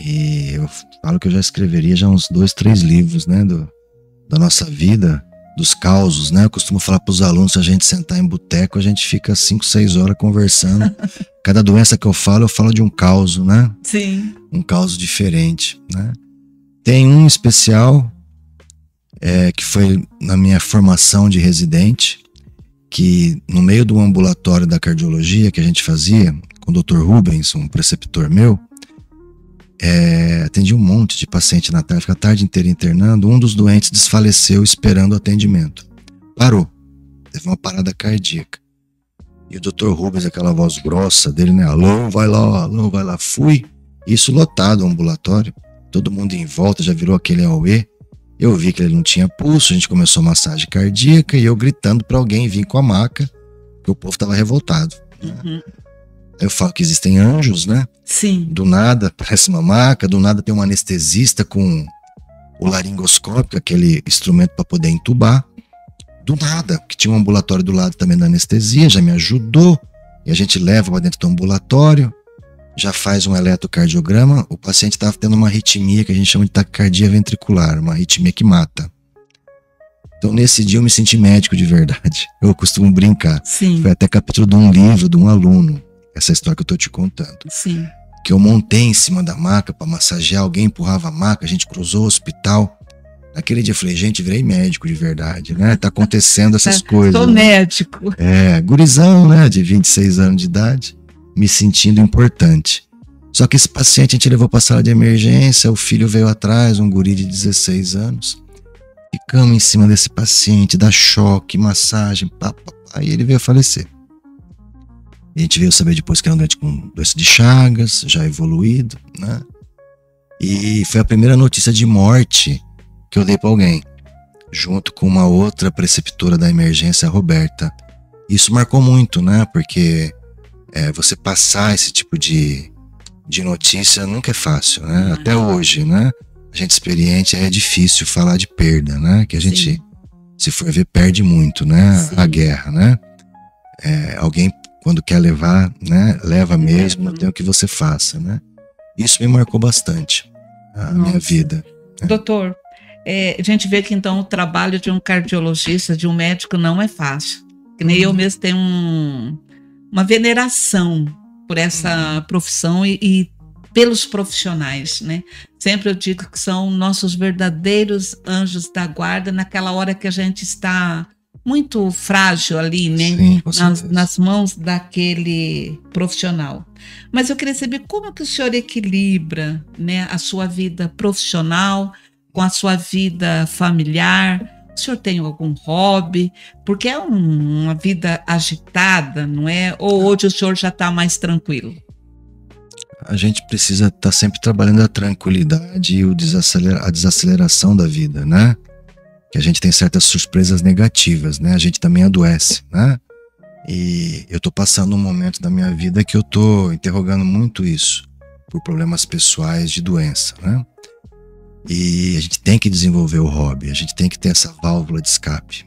Speaker 2: e eu falo que eu já escreveria já uns 2, 3 livros, né, da nossa vida, dos causos, né? Eu costumo falar para os alunos, se a gente sentar em boteco, a gente fica 5, 6 horas conversando. Cada doença que eu falo de um caos, né?
Speaker 1: Sim.
Speaker 2: Um caos diferente, né? Tem um especial, que foi na minha formação de residente, que no meio do ambulatório da cardiologia que a gente fazia, com o Dr. Rubens, um preceptor meu, atendi um monte de paciente na tarde, fica a tarde inteira internando. Um dos doentes desfaleceu esperando o atendimento. Parou. Teve uma parada cardíaca. E o Dr. Rubens, aquela voz grossa dele, né? Alô, vai lá. Fui. Isso lotado o ambulatório. Todo mundo em volta, já virou aquele auê. Eu vi que ele não tinha pulso, a gente começou massagem cardíaca e eu gritando para alguém vir com a maca, porque o povo estava revoltado. Né? Eu falo que existem anjos, né?
Speaker 1: Sim.
Speaker 2: Do nada aparece uma maca, do nada tem um anestesista com o laringoscópio, aquele instrumento para poder entubar. Do nada, que tinha um ambulatório do lado também da anestesia, já me ajudou. E a gente leva para dentro do ambulatório, já faz um eletrocardiograma. O paciente estava tendo uma arritmia que a gente chama de taquicardia ventricular, uma arritmia que mata. Então nesse dia eu me senti médico de verdade. Eu costumo brincar.
Speaker 1: Sim.
Speaker 2: Foi até capítulo de um livro de um aluno, essa história que eu tô te contando.
Speaker 1: Sim.
Speaker 2: Que eu montei em cima da maca para massagear, alguém empurrava a maca, a gente cruzou o hospital. Naquele dia eu falei, gente, virei médico de verdade, né? Tá acontecendo essas coisas.
Speaker 1: Sou médico.
Speaker 2: Gurizão, né? De 26 anos de idade, me sentindo importante. Só que esse paciente a gente levou pra sala de emergência, o filho veio atrás, um guri de 16 anos. Ficamos em cima desse paciente, dá choque, massagem, e ele veio a falecer. E a gente veio saber depois que era um doente com doença de Chagas, já evoluído, né? E foi a primeira notícia de morte que eu dei para alguém, junto com uma outra preceptora da emergência, a Roberta. Isso marcou muito, né? Porque você passar esse tipo de notícia nunca é fácil, né? Até hoje, né? A gente experiente é difícil falar de perda, né? Que a gente, sim, se for ver, perde muito, né? Sim. A guerra, né? Alguém, quando quer levar, né? Leva mesmo, não tem o que você faça, né? Isso me marcou bastante a minha vida. Né?
Speaker 1: Doutor, a gente vê que então o trabalho de um cardiologista, de um médico, não é fácil. Que nem eu mesmo tenho uma veneração por essa profissão e pelos profissionais, né? Sempre eu digo que são nossos verdadeiros anjos da guarda naquela hora que a gente está muito frágil ali, né?
Speaker 2: Sim,
Speaker 1: nas mãos daquele profissional. Mas eu queria saber como que o senhor equilibra, né, a sua vida profissional com a sua vida familiar. O senhor tem algum hobby? Porque é uma vida agitada, não é? Ou hoje o senhor já está mais tranquilo?
Speaker 2: A gente precisa estar sempre trabalhando a tranquilidade e a desaceleração da vida, né? Que a gente tem certas surpresas negativas, né? A gente também adoece, né? E eu tô passando um momento da minha vida que eu tô interrogando muito isso, por problemas pessoais de doença, né? E a gente tem que desenvolver o hobby, a gente tem que ter essa válvula de escape.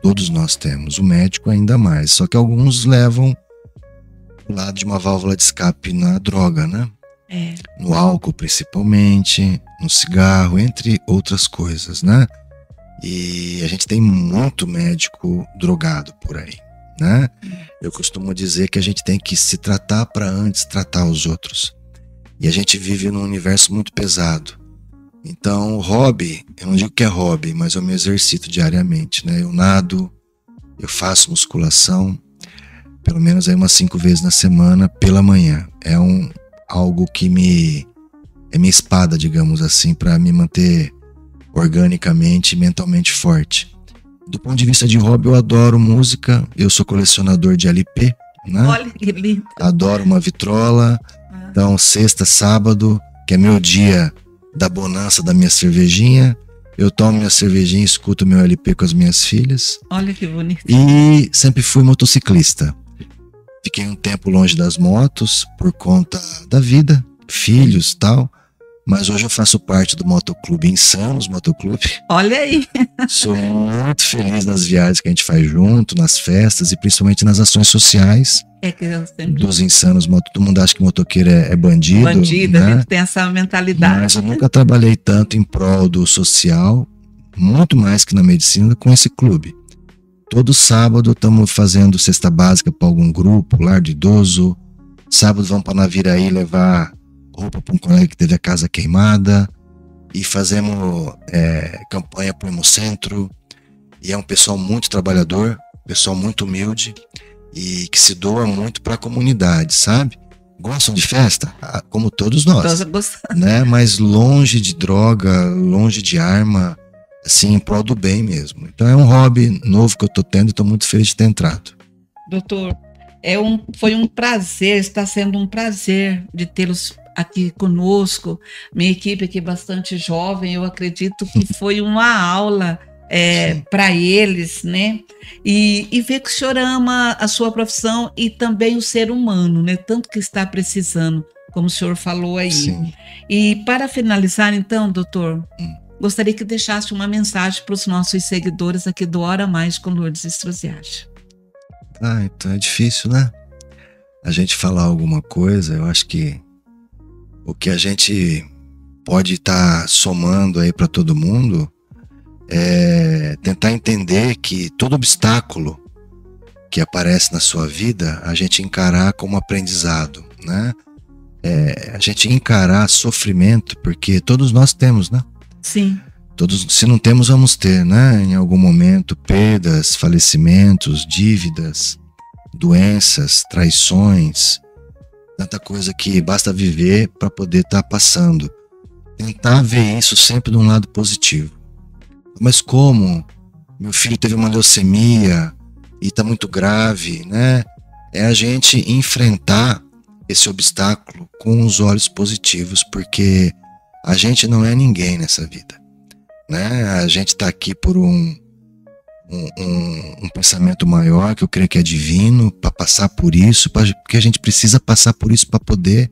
Speaker 2: Todos nós temos, o médico ainda mais, só que alguns levam o lado de uma válvula de escape na droga, né? No álcool principalmente, no cigarro, entre outras coisas, né? E a gente tem muito médico drogado por aí, né? Eu costumo dizer que a gente tem que se tratar para antes tratar os outros. E a gente vive num universo muito pesado. Então, o hobby, eu não digo que é hobby, mas eu me exercito diariamente, né? Eu nado, eu faço musculação, pelo menos aí umas 5 vezes na semana, pela manhã. É algo que é minha espada, digamos assim, para me manter organicamente e mentalmente forte. Do ponto de vista de hobby, eu adoro música, eu sou colecionador de LP, né?
Speaker 1: Olha que lindo.
Speaker 2: Adoro uma vitrola. Então, sexta, sábado, que é meu dia da bonança da minha cervejinha, eu tomo minha cervejinha e escuto meu LP com as minhas filhas.
Speaker 1: Olha que bonito.
Speaker 2: E sempre fui motociclista. Fiquei um tempo longe das motos por conta da vida, filhos e tal. Mas hoje eu faço parte do motoclube Insanos Motoclube.
Speaker 1: Olha aí.
Speaker 2: Sou muito feliz nas viagens que a gente faz junto, nas festas e principalmente nas ações sociais.
Speaker 1: Que eu sempre...
Speaker 2: Dos insanos, todo mundo acha que motoqueiro é bandido.
Speaker 1: Bandido,
Speaker 2: né?
Speaker 1: A gente tem essa mentalidade.
Speaker 2: Mas eu nunca trabalhei tanto em prol do social, muito mais que na medicina, com esse clube. Todo sábado estamos fazendo cesta básica para algum grupo, lar de idoso. Sábado vamos para Naviraí levar roupa para um colega que teve a casa queimada. E fazemos campanha para o Hemocentro. E é um pessoal muito trabalhador, pessoal muito humilde e que se doa muito para a comunidade, sabe? Gostam de festa? Como todos nós, né? Mas longe de droga, longe de arma, assim, em prol do bem mesmo. Então é um hobby novo que eu tô tendo e tô muito feliz de ter entrado.
Speaker 1: Doutor, foi um prazer, está sendo um prazer de tê-los aqui conosco. Minha equipe aqui é bastante jovem, eu acredito que foi uma aula para eles, né? E ver que o senhor ama a sua profissão e também o ser humano, né? Tanto que está precisando, como o senhor falou aí.
Speaker 2: Sim.
Speaker 1: E para finalizar, então, doutor, gostaria que deixasse uma mensagem para os nossos seguidores aqui do Hora Mais com Lourdes Strosiati.
Speaker 2: Então é difícil, né? A gente falar alguma coisa. Eu acho que o que a gente pode estar somando aí para todo mundo é tentar entender que todo obstáculo que aparece na sua vida, a gente encarar como aprendizado, né? A gente encarar sofrimento, porque todos nós temos, né?
Speaker 1: Sim.
Speaker 2: Todos, se não temos, vamos ter, né? Em algum momento, perdas, falecimentos, dívidas, doenças, traições, tanta coisa que basta viver para poder estar passando. Tentar ver isso sempre de um lado positivo. Mas como meu filho teve uma leucemia e está muito grave, né? É a gente enfrentar esse obstáculo com os olhos positivos, porque a gente não é ninguém nessa vida, né? A gente está aqui por um pensamento maior, que eu creio que é divino, para passar por isso, porque a gente precisa passar por isso para poder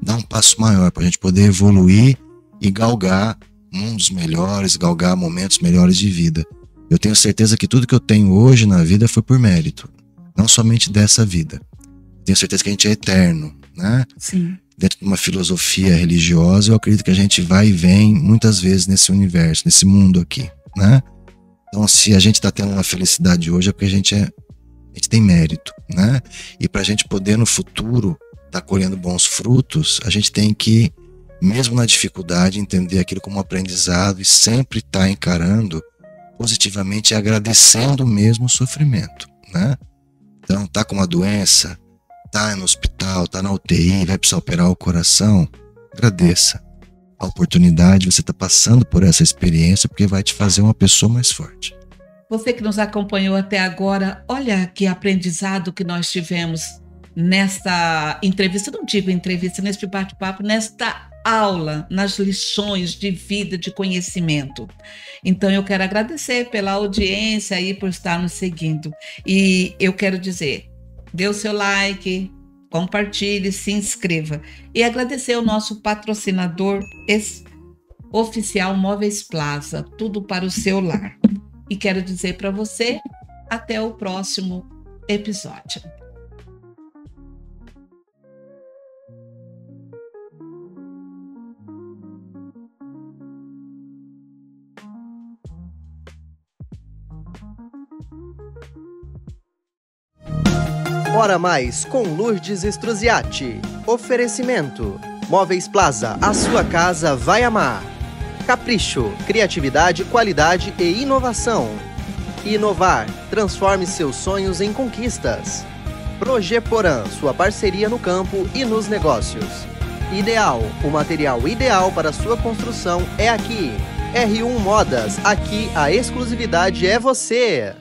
Speaker 2: dar um passo maior, para a gente poder evoluir e galgar mundos melhores, galgar momentos melhores de vida. Eu tenho certeza que tudo que eu tenho hoje na vida foi por mérito, não somente dessa vida. Tenho certeza que a gente é eterno, né?
Speaker 1: Sim.
Speaker 2: Dentro de uma filosofia religiosa, eu acredito que a gente vai e vem muitas vezes nesse universo, nesse mundo aqui, né? Então, se a gente está tendo uma felicidade hoje, é porque a gente tem mérito, né? E para a gente poder no futuro estar colhendo bons frutos, a gente tem que, mesmo na dificuldade, entender aquilo como um aprendizado e sempre estar encarando positivamente e agradecendo mesmo o sofrimento, né? Então, tá com uma doença, tá no hospital, tá na UTI, vai precisar operar o coração, agradeça a oportunidade, você tá passando por essa experiência, porque vai te fazer uma pessoa mais forte.
Speaker 1: Você que nos acompanhou até agora, olha que aprendizado que nós tivemos nesta entrevista, não digo entrevista, neste bate-papo, nesta aula, nas lições de vida, de conhecimento. Então eu quero agradecer pela audiência e por estar nos seguindo. E eu quero dizer, dê o seu like, compartilhe, se inscreva. E agradecer ao nosso patrocinador oficial Móveis Plaza, tudo para o seu lar. E quero dizer para você, até o próximo episódio.
Speaker 3: Hora Mais com Lourdes Strosiati. Oferecimento: Móveis Plaza, a sua casa vai amar. Capricho, criatividade, qualidade e inovação. Inovar, transforme seus sonhos em conquistas. Projeporan, sua parceria no campo e nos negócios. Ideal, o material ideal para sua construção é aqui. R1 Modas, aqui a exclusividade é você.